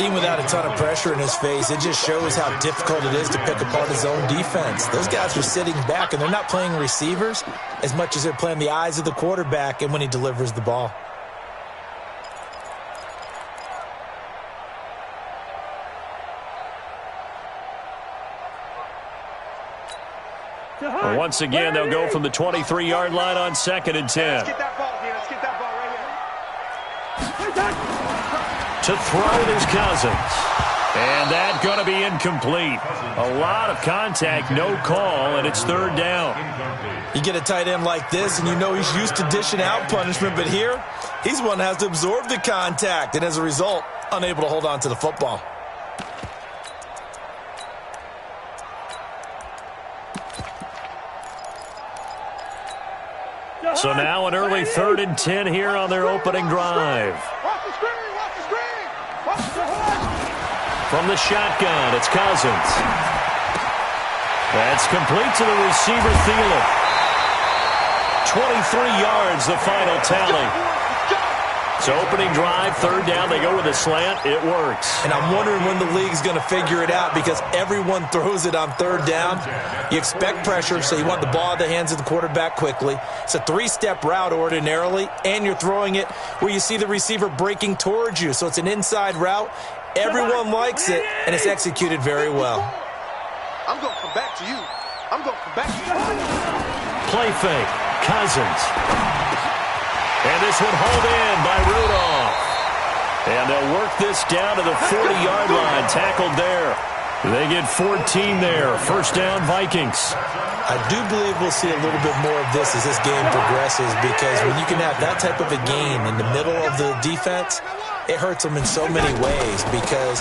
Even without a ton of pressure in his face, it just shows how difficult it is to pick apart his own defense. Those guys are sitting back, and they're not playing receivers as much as they're playing the eyes of the quarterback and when he delivers the ball. Once again, they'll go from the 23-yard line on second and 10. Let's get that ball here. Let's get that ball right here. To throw it is Cousins. And that's going to be incomplete. A lot of contact, no call, and it's third down. You get a tight end like this, and you know he's used to dishing out punishment, but here, he's one that has to absorb the contact, and as a result, unable to hold on to the football. So now an early 3rd and 10 here on their opening drive. Watch the screen! Watch the screen! Watch the screen! From the shotgun, it's Cousins. That's complete to the receiver, Thielen. 23 yards, the final tally. So opening drive, third down, they go with a slant. It works. And I'm wondering when the league's going to figure it out because everyone throws it on third down. You expect pressure, so you want the ball in the hands of the quarterback quickly. It's a 3-step route ordinarily, and you're throwing it where you see the receiver breaking towards you. So it's an inside route. Everyone likes it, and it's executed very well. I'm going to come back to you. I'm going to come back to you. Play fake. Cousins. And this one hauled in by Rudolph. And they'll work this down to the 40-yard line. Tackled there. They get 14 there. First down, Vikings. I do believe we'll see a little bit more of this as this game progresses because when you can have that type of a game in the middle of the defense, it hurts them in so many ways because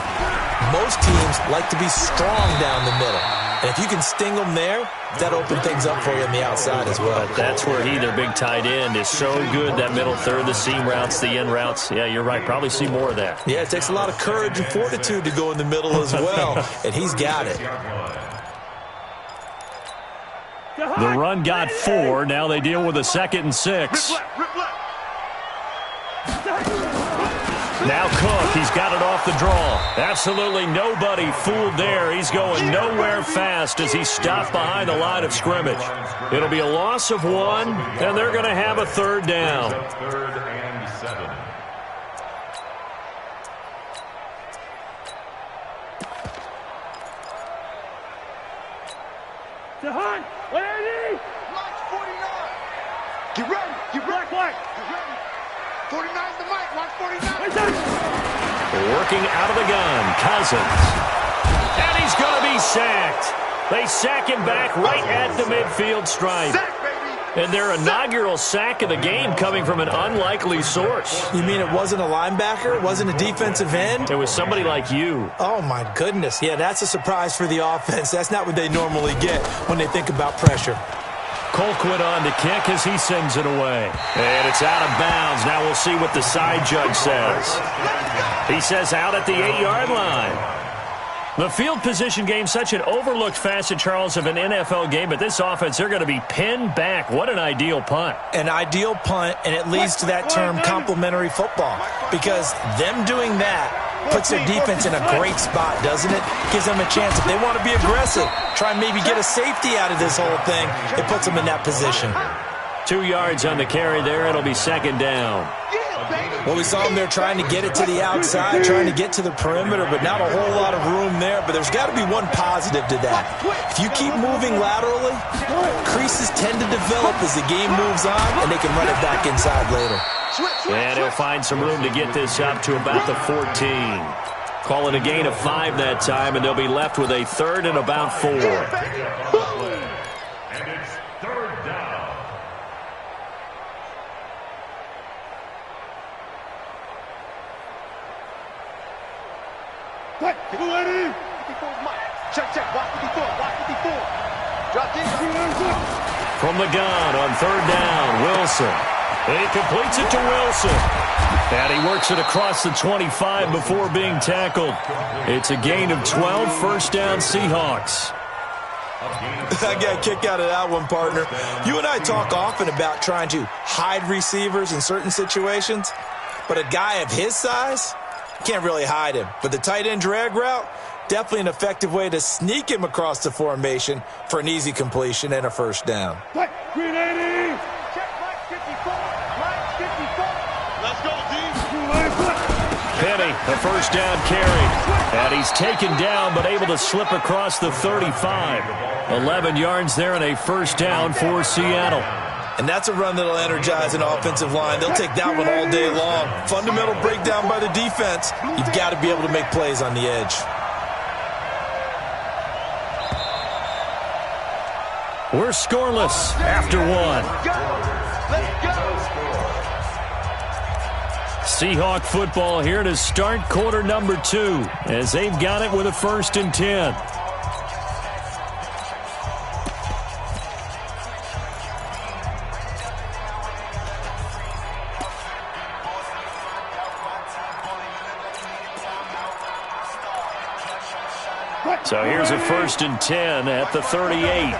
most teams like to be strong down the middle. And if you can sting them there, that opens things up for you on the outside as well. But that's where their big tight end, is so good, that middle third, the seam routes, the end routes. Yeah, you're right. Probably see more of that. Yeah, it takes a lot of courage and fortitude to go in the middle as well, and he's got it. The run got 4. Now they deal with a 2nd and 6. Now Cook, he's got it off the draw. Absolutely nobody fooled there. He's going nowhere fast as he's stopped behind the line of scrimmage. It'll be a loss of 1, and they're going to have a third down. 3rd and 7. To Hunt! Lady! Watch 49! Get ready! Get ready! Get ready! 49's the mic! Watch 49! Working out of the gun, Cousins. And he's going to be sacked. They sack him back right at the midfield stripe. Sack, baby! And their inaugural sack of the game coming from an unlikely source. You mean it wasn't a linebacker? It wasn't a defensive end? It was somebody like you. Oh, my goodness. Yeah, that's a surprise for the offense. That's not what they normally get when they think about pressure. Colquitt on to kick as he sends it away. And it's out of bounds. Now we'll see what the side judge says. He says out at the 8-yard line. The field position game, such an overlooked facet, Charles, of an NFL game, but this offense, they're going to be pinned back. What an ideal punt. An ideal punt, and it leads to that term complementary football, because them doing that puts their defense in a great spot, doesn't it? Gives them a chance. If they want to be aggressive, try and maybe get a safety out of this whole thing, it puts them in that position. 2 yards on the carry there. It'll be second down. Well, we saw them there trying to get it to the outside, trying to get to the perimeter, but not a whole lot of room there. But there's got to be one positive to that. If you keep moving laterally, creases tend to develop as the game moves on, and they can run it back inside later. And he'll find some room to get this up to about the 14. Call it a gain of 5 that time, and they'll be left with a 3rd and about 4. Check, check. Watch 54. Watch 54. Drop in. From the gun on third down, Wilson. He completes it to Wilson. And he works it across the 25 before being tackled. It's a gain of 12, first down Seahawks. I got a kick out of that one, partner. You and I talk often about trying to hide receivers in certain situations, but a guy of his size can't really hide him. But the tight end drag route, definitely an effective way to sneak him across the formation for an easy completion and a first down. Green 80. Check right 54. Right 54. Let's go, D. Penny, a first down carry. And he's taken down but able to slip across the 35. 11 yards there and a first down for Seattle. And that's a run that'll energize an offensive line. They'll take that one all day long. Fundamental breakdown by the defense. You've got to be able to make plays on the edge. We're scoreless after one. Seahawk football here to start quarter number 2 as they've got it with a 1st and 10. So here's a 1st and 10 at the 38.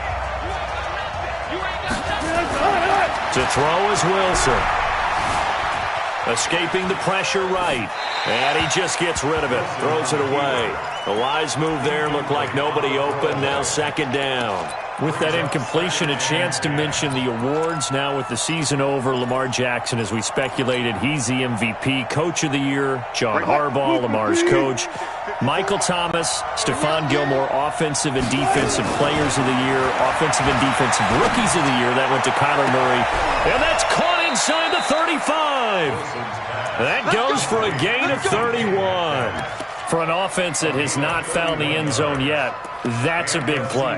To throw is Wilson. Escaping the pressure right. And he just gets rid of it. Throws it away. The wise move there. Looked like nobody open. Now 2nd down. With that incompletion, a chance to mention the awards. Now with the season over, Lamar Jackson, as we speculated, he's the MVP. Coach of the Year, John Harbaugh, Lamar's coach. Michael Thomas, Stephon Gilmore, Offensive and Defensive Players of the Year, Offensive and Defensive Rookies of the Year. That went to Kyler Murray. And that's caught inside the 35. That goes for a gain of 31. For an offense that has not found the end zone yet, that's a big play.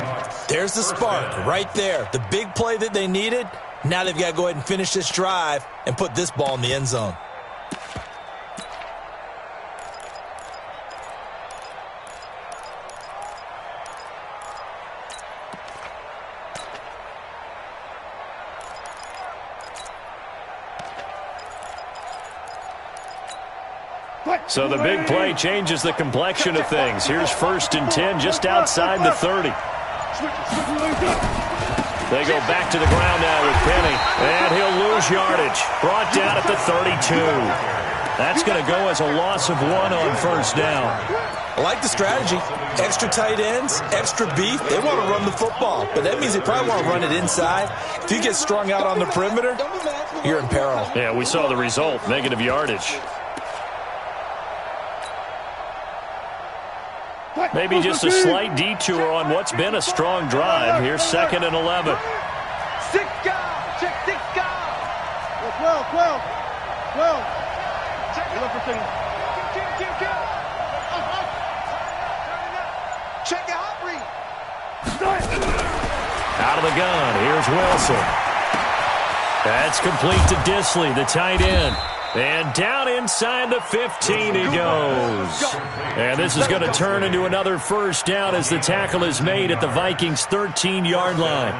There's the spark right there. The big play that they needed. Now they've got to go ahead and finish this drive and put this ball in the end zone. So the big play changes the complexion of things. Here's 1st and 10 just outside the 30. They go back to the ground now with Penny. And he'll lose yardage. Brought down at the 32. That's going to go as a loss of 1 on 1st down. I like the strategy. Extra tight ends, extra beef. They want to run the football, but that means they probably want to run it inside. If you get strung out on the perimeter, you're in peril. Yeah, we saw the result, negative yardage. Maybe just a slight detour on what's been a strong drive. Here's 2nd and 11. 6 guys. Check 6 guys. 12. Check it up for 2. Check it out, Bree. Out of the gun. Here's Wilson. That's complete to Disley, the tight end. And down inside the 15 he goes. And this is going to turn into another 1st down as the tackle is made at the Vikings' 13-yard line.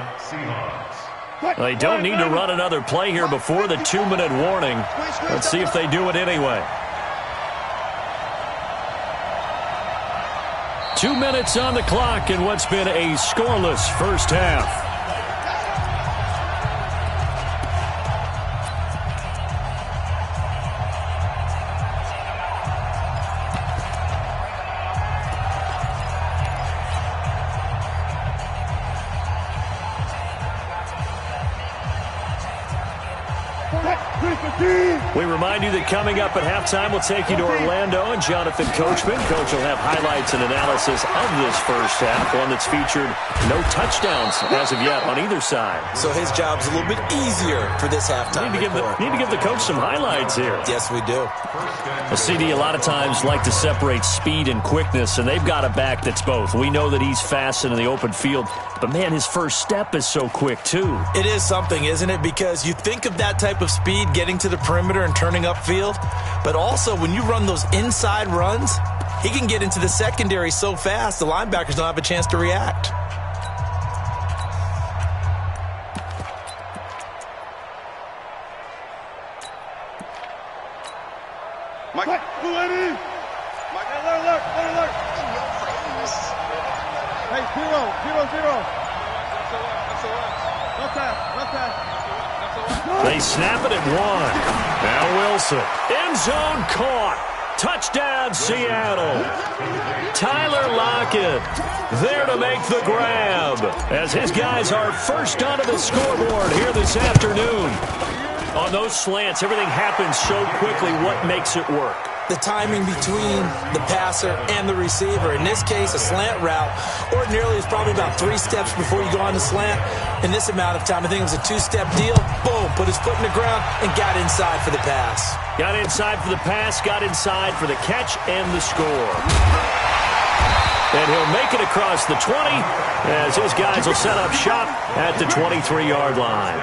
They don't need to run another play here before the 2-minute warning. Let's see if they do it anyway. 2 minutes on the clock in what's been a scoreless first half. We remind you that coming up at halftime, we'll take you to Orlando and Jonathan Coachman. Coach will have highlights and analysis of this first half, one that's featured no touchdowns as of yet on either side. So his job's a little bit easier for this halftime. Need to give the coach some highlights here. Yes, we do. A CD a lot of times like to separate speed and quickness, and they've got a back that's both. We know that he's fast in the open field, but man, his first step is so quick too. It is something, isn't it? Because you think of that type of speed getting to the perimeter and turning upfield, but also when you run those inside runs, He can get into the secondary so fast, the linebackers don't have a chance to react. Mike, alert. Hey, 0-0-0. They snap it at 1. Now Wilson. End zone caught. Touchdown, Seattle. Tyler Lockett there to make the grab as his guys are first onto the scoreboard here this afternoon. On those slants, everything happens so quickly. What makes it work? The timing between the passer and the receiver. In this case, a slant route ordinarily is probably about 3 steps before you go on the slant. In this amount of time, I think it was a 2-step deal. Boom, put his foot in the ground and got inside for the pass. Got inside for the pass, got inside for the catch and the score. And he'll make it across the 20 as his guys will set up shop at the 23-yard line.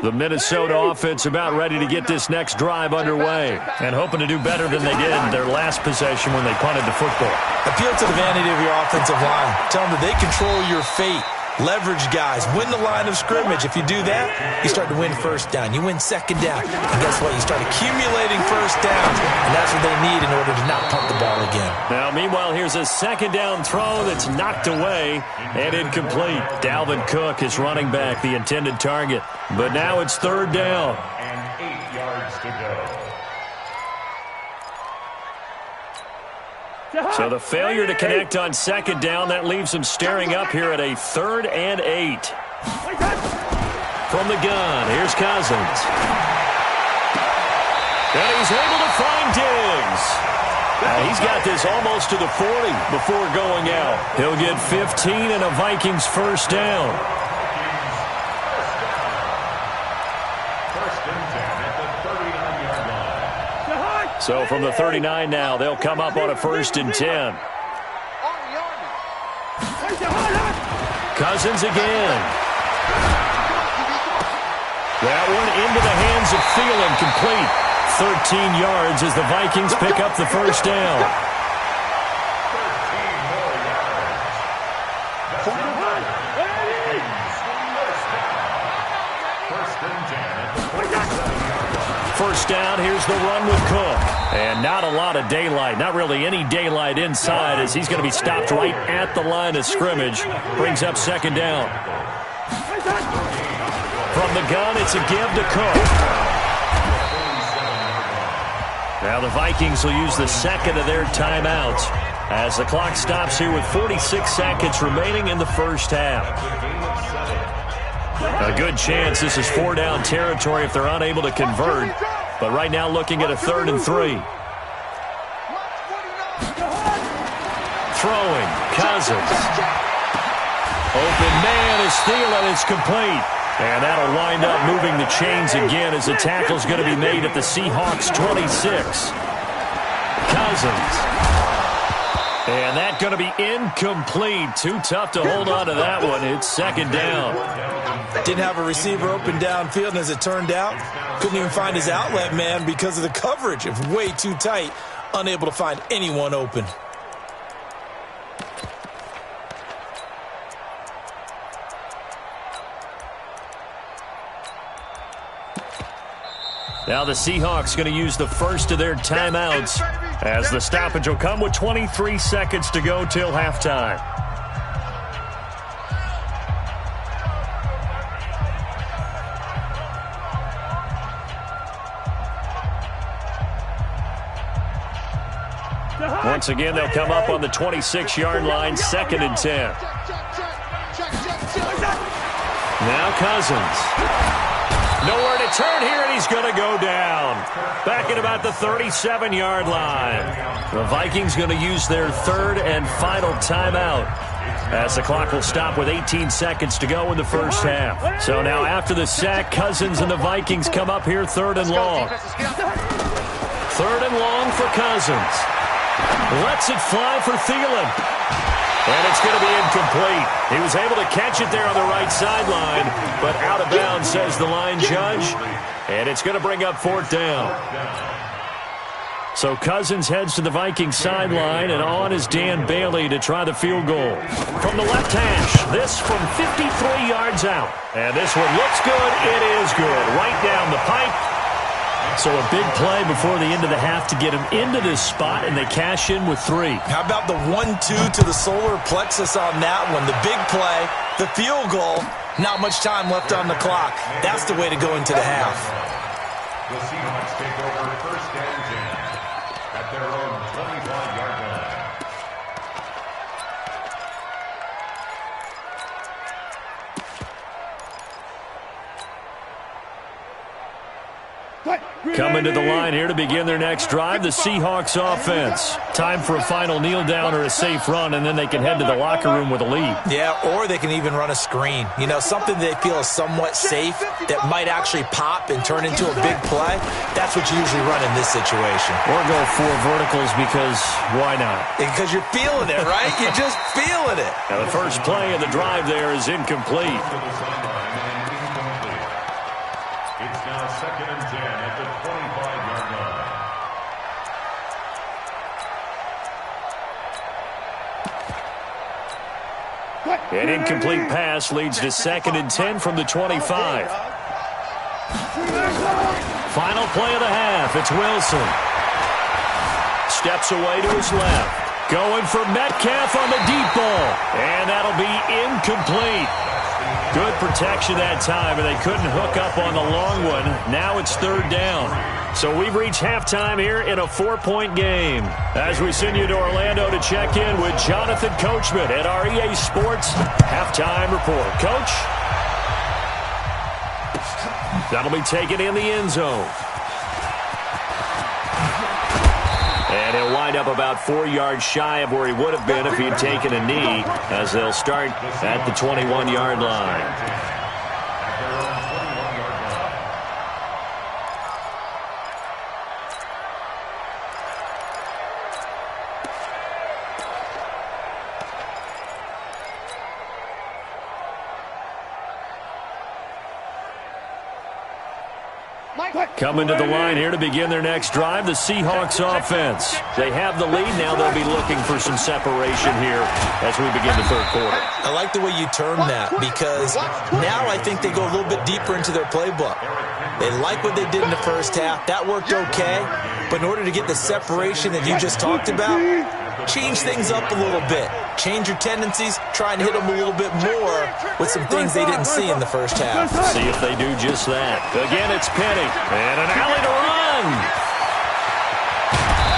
The Minnesota offense about ready to get this next drive underway and hoping to do better than they did in their last possession when they punted the football. Appeal to the vanity of your offensive line. Tell them that they control your fate. Leverage guys. Win the line of scrimmage. If you do that, you start to win first down. You win second down. And guess what? You start accumulating first downs. And that's what they need in order to not punt the ball again. Now, meanwhile, here's a second down throw that's knocked away and incomplete. Dalvin Cook is running back, the intended target. But now it's third down. And 8 yards to go. So the failure to connect on second down, that leaves him staring up here at a 3rd and 8. From the gun, here's Cousins. And he's able to find Diggs. He's got this almost to the 40 before going out. He'll get 15 and a Vikings first down. So from the 39 now, they'll come up on a 1st and 10. Cousins again. That one into the hands of Thielen, complete. 13 yards as the Vikings pick up the first down. First down, here's the run with Cook. And not a lot of daylight, not really any daylight inside as he's going to be stopped right at the line of scrimmage. Brings up second down. From the gun, it's a give to Cook. Now the Vikings will use the second of their timeouts as the clock stops here with 46 seconds remaining in the first half. A good chance this is 4-down territory if they're unable to convert. But right now looking at a 3rd and 3. Throwing, Cousins. Open man is Thielen, it's complete. And that'll wind up moving the chains again as the tackle's going to be made at the Seahawks 26. Cousins. And that's going to be incomplete. Too tough to hold on to that one. It's second down. Didn't have a receiver open downfield, and as it turned out, couldn't even find his outlet man because of the coverage. It was way too tight, unable to find anyone open. Now the Seahawks going to use the first of their timeouts as the stoppage will come with 23 seconds to go till halftime. Once again, they'll come up on the 26-yard line, 2nd and 10. Now Cousins. Nowhere to turn here, and he's going to go down. Back at about the 37-yard line. The Vikings going to use their 3rd and final timeout as the clock will stop with 18 seconds to go in the first half. So now after the sack, Cousins and the Vikings come up here 3rd and long. 3rd and long for Cousins. Lets it fly for Thielen. And it's going to be incomplete. He was able to catch it there on the right sideline, but out of bounds, says the line judge. And it's going to bring up 4th down. So Cousins heads to the Vikings sideline, and on is Dan Bailey to try the field goal. From the left hash, this from 53 yards out. And this one looks good. It is good. Right down the pipe. So a big play before the end of the half to get him into this spot, and they cash in with 3. How about the 1-2 to the solar plexus on that one? The big play, the field goal, not much time left on the clock. That's the way to go into the half. The Seahawks take over 1st and 10 at their own 25-yard line. Coming to the line here to begin their next drive, the Seahawks offense. Time for a final kneel down or a safe run, and then they can head to the locker room with a lead. Yeah, or they can even run a screen. You know, something they feel is somewhat safe that might actually pop and turn into a big play. That's what you usually run in this situation. Or go 4 verticals because why not? Because you're feeling it, right? You're just feeling it. Now the first play of the drive there is incomplete. It's now 2nd and 10 at the 25-yard line. An incomplete pass leads to 2nd and 10 from the 25. Final play of the half. It's Wilson. Steps away to his left. Going for Metcalf on the deep ball. And that'll be incomplete. Good protection that time, and they couldn't hook up on the long one. Now it's 3rd down. So we've reached halftime here in a 4-point game. As we send you to Orlando to check in with Jonathan Coachman at our EA Sports Halftime Report. Coach? That'll be taken in the end zone. And he'll wind up about 4 yards shy of where he would have been if he had taken a knee, as they'll start at the 21-yard line. Coming to the line here to begin their next drive, the Seahawks offense. They have the lead. Now they'll be looking for some separation here as we begin the 3rd quarter. I like the way you term that, because now I think they go a little bit deeper into their playbook. They like what they did in the first half. That worked okay. But in order to get the separation that you just talked about, change things up a little bit. Change your tendencies, try and hit them a little bit more with some things they didn't see in the first half. See if they do just that. Again, it's Penny. And an alley to run.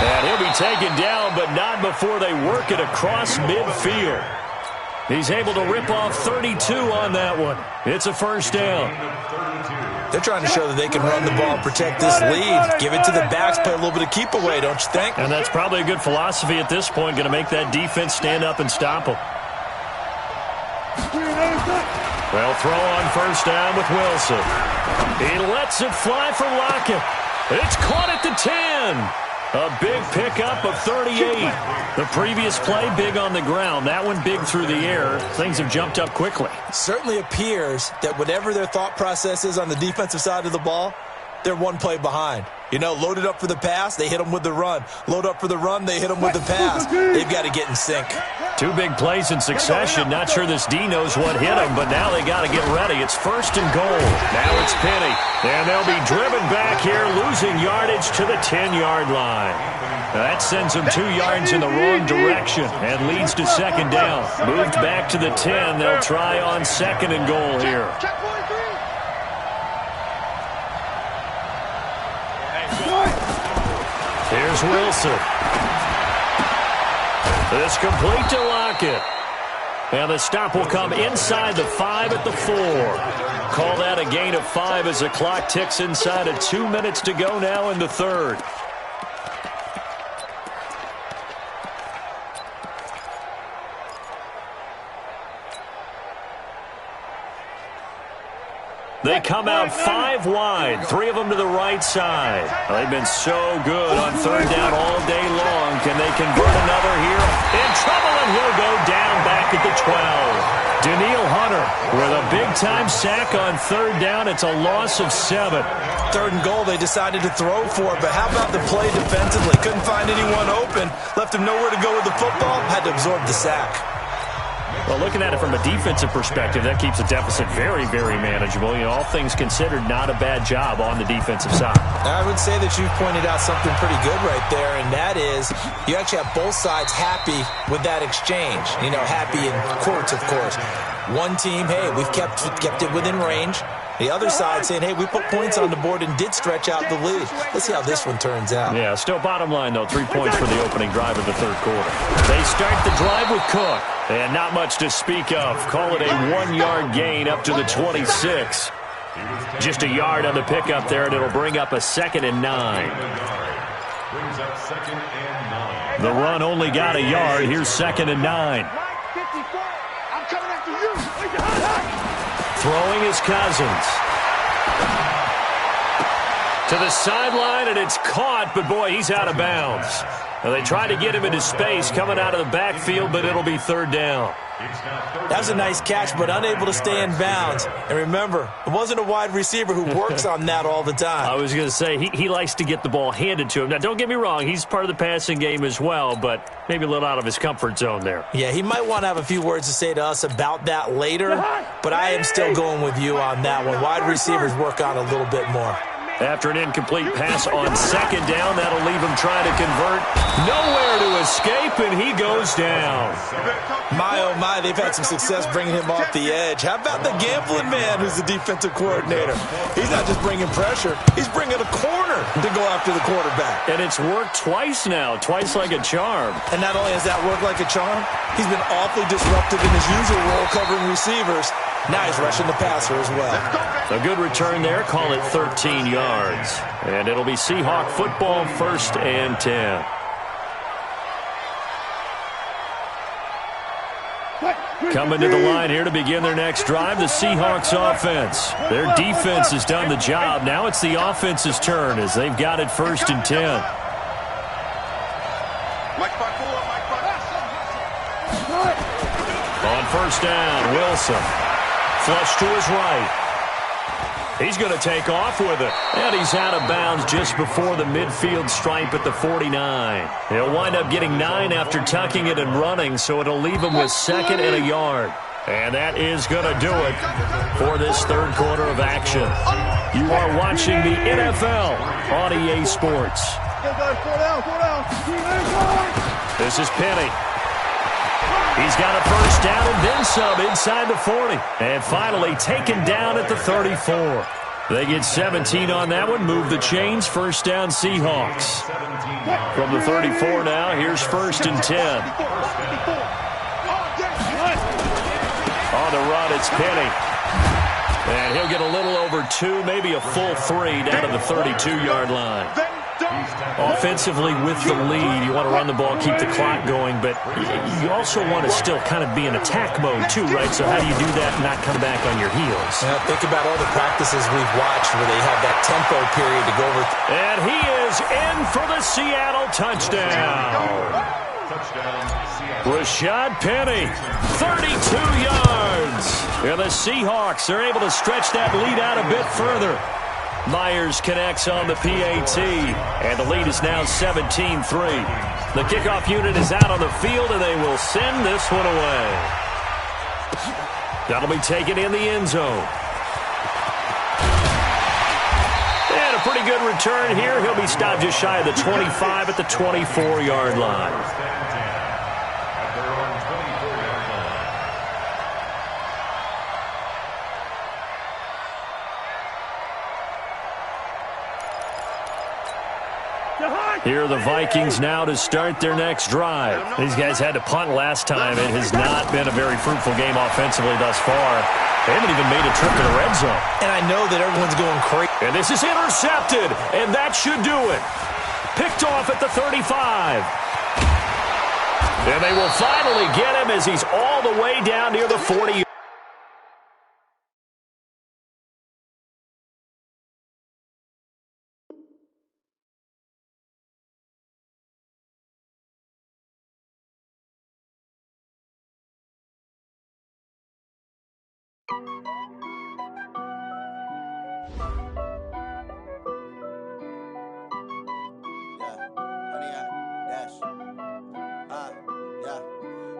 And he'll be taken down, but not before they work it across midfield. He's able to rip off 32 on that one. It's a 1st down. They're trying to show that they can run the ball and protect this lead. Give it to the backs, play a little bit of keep away, don't you think? And that's probably a good philosophy at this point, going to make that defense stand up and stop them. Well, throw on 1st down with Wilson. He lets it fly for Lockett. It's caught at the 10. A big pickup of 38. The previous play, big on the ground. That one big through the air. Things have jumped up quickly. It certainly appears that whatever their thought process is on the defensive side of the ball, they're 1 play behind. You know, loaded up for the pass, they hit them with the run. Load up for the run, they hit them with the pass. They've got to get in sync. 2 big plays in succession. Not sure this D knows what hit him, but now they got to get ready. It's 1st and goal. Now it's Penny. And they'll be driven back here, losing yardage to the 10-yard line. That sends them 2 yards in the wrong direction and leads to 2nd down. Moved back to the 10. They'll try on 2nd and goal here. Here's Wilson. It's complete to Lockett. And the stop will come inside the 5 at the 4. Call that a gain of 5 as the clock ticks inside of 2 minutes to go now in the 3rd. They come out 5 wide, 3 of them to the right side. They've been so good on third down all day long. Can they convert another here? In trouble, and he'll go down back at the 12. Daniil Hunter with a big-time sack on third down. It's a loss of 7. Third and goal, they decided to throw for it, but how about the play defensively? Couldn't find anyone open, left him nowhere to go with the football, had to absorb the sack. Well, looking at it from a defensive perspective, that keeps the deficit very, very manageable. You know, all things considered, not a bad job on the defensive side. I would say that you've pointed out something pretty good right there, and that is you actually have both sides happy with that exchange. You know, happy in quotes, of course. One team, hey, we've kept it within range. The other side saying, hey, we put points on the board and did stretch out the lead. Let's see how this one turns out. Yeah, still bottom line, though, 3 points for the opening drive of the third quarter. They start the drive with Cook, and not much to speak of. Call it a 1-yard gain up to the 26. Just a yard on the pickup there, and it'll bring up a 2nd and 9. The run only got a yard. Here's 2nd and 9. I'm coming after you. Throwing is Cousins. To the sideline, and it's caught, but boy, he's out of bounds. Now, they tried to get him into space coming out of the backfield, but it'll be third down. That was a nice catch, but unable to stay in bounds. And remember, it wasn't a wide receiver who works on that all the time. I was going to say, he likes to get the ball handed to him. Now, don't get me wrong, he's part of the passing game as well, but maybe a little out of his comfort zone there. Yeah, he might want to have a few words to say to us about that later, but I am still going with you on that one. Wide receivers work on a little bit more. After an incomplete pass on second down, that'll leave him trying to convert. Nowhere to escape, and he goes down. My, oh my, they've had some success bringing him off the edge. How about the gambling man who's the defensive coordinator? He's not just bringing pressure, he's bringing a corner to go after the quarterback. And it's worked twice now, twice like a charm. And not only has that worked like a charm, he's been awfully disruptive in his usual role covering receivers. Now he's rushing the passer as well. A good return there. Call it 13 yards. And it'll be Seahawk football, 1st and 10. Coming to the line here to begin their next drive, the Seahawks offense. Their defense has done the job. Now it's the offense's turn as they've got it 1st and 10. On 1st down, Wilson. Flush to his right. He's going to take off with it. And he's out of bounds just before the midfield stripe at the 49. He'll wind up getting 9 after tucking it and running, so it'll leave him with 2nd and a yard. And that is going to do it for this third quarter of action. You are watching the NFL on EA Sports. This is Penny. He's got a 1st down and then some inside the 40. And finally taken down at the 34. They get 17 on that one. Move the chains. 1st down Seahawks. From the 34 now, here's 1st and 10. On the run, it's Penny. And he'll get a little over 2, maybe a full 3 down to the 32-yard line. Offensively with the lead, you want to run the ball, keep the clock going, but you also want to still kind of be in attack mode too, right? So how do you do that and not come back on your heels? Now, think about all the practices we've watched where they have that tempo period to go over. And he is in for the Seattle touchdown. Rashad Penny, 32 yards. And the Seahawks are able to stretch that lead out a bit further. Myers connects on the PAT, and the lead is now 17-3. The kickoff unit is out on the field, and they will send this one away. That'll be taken in the end zone. And a pretty good return here. He'll be stopped just shy of the 25 at the 24-yard line. Here are the Vikings now to start their next drive. These guys had to punt last time. It has not been a very fruitful game offensively thus far. They haven't even made a trip to the red zone. And I know that everyone's going crazy. And this is intercepted, and that should do it. Picked off at the 35. And they will finally get him as he's all the way down near the 40.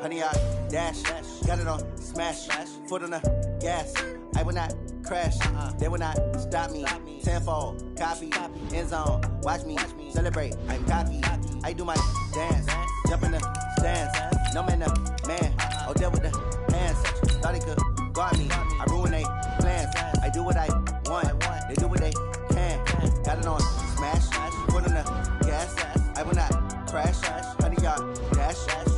Honey, I dash, got it on smash, foot on the gas. I will not crash, they will not stop me. Tenfold, copy, end zone, watch me celebrate. I'm cocky, I do my dance, jump in the stands. No man, the man, oh there with the hands. Thought he could guard me, I ruin they plans. I do what I want, they do what they can. Got it on smash, foot on the gas. I will not crash, honey, y'all dash,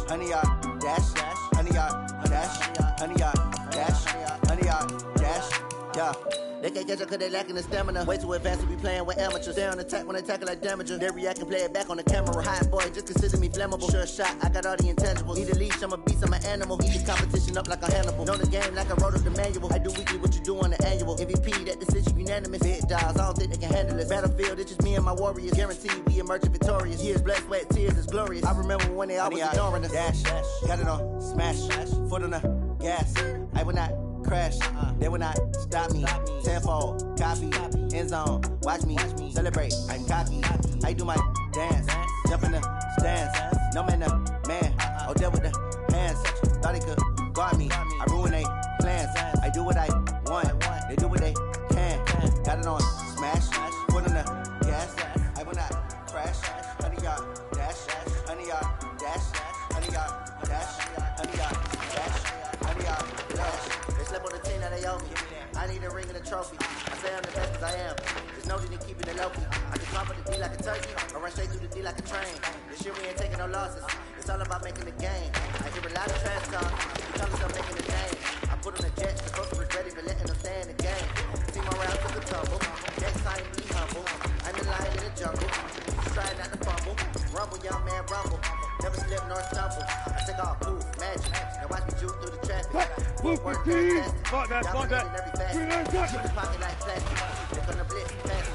honey, y'all dash, honey, y'all dash, honey, y'all dash, honey, y'all dash, yeah. They can't catch up cause they lacking the stamina. Way too advanced to be playing with amateurs. Stay on attack when they tackle like damager. They react and play it back on the camera. Hot boy, just consider me flammable. Sure shot, I got all the intangibles. Need a leash, I'm a beast, I'm an animal. Eat the competition up like a Hannibal. Know the game like I wrote up the manual. I do weekly what you do on the annual. MVP, that decision unanimous. Big dogs, I don't think they can handle this. Battlefield, it's just me and my warriors. Guaranteed we emerge victorious. Years, blood, sweat, tears, it's glorious. I remember when they always ignoring us. Dash, got it on smash, foot on the gas. I will not crash, they will not stop me. Tenfold, copy, end zone, watch me celebrate. I'm cocky, I do my dance, jump in the stands. No man, the man, oh there with the hands. Thought he could guard me, I ruin they plans. I do what I want, they do what they can. Got it on smash, foot on the gas. I will not crash, honey y'all dash, honey y'all dash, honey y'all dash, honey y'all dash, honey y'all dash. They slept on the team, now they owe me. I need a ring and a trophy. I say I'm the best cause I am. There's no need in keeping it low key. I can climb up the D like a turkey, or run straight through the D like a train. This year we ain't taking no losses. It's all about making the game. I hear a lot of trash talk. You tell us I'm making the game. I put on the jets, the coach was ready, but letting them stay in the game. Team around to the tumble. Next time be humble. I'm the lion in the jungle. Try not to fumble. Rumble, young man, rumble. Never slip nor stumble. I take all proof, magic. Now watch me juke through the traffic. Work fantastic. Fuck that. Pocket like plastic. They're gonna blitz fast.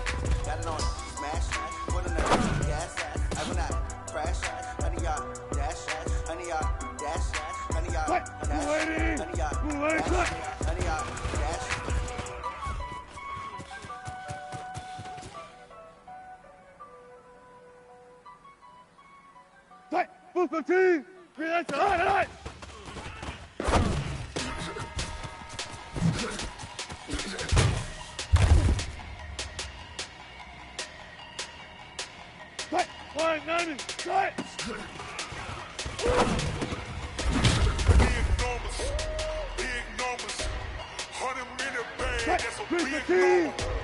Got it on smash. Put on the gas. I will not crash. Honey, y'all dash. Honey, y'all dash. Honey, y'all dash. Honey, y'all dash. Honey, y'all dash. Tight, football team. Relax, all right. Tight, 190, tight. Big numbers, 100 minute bag, that's a big number.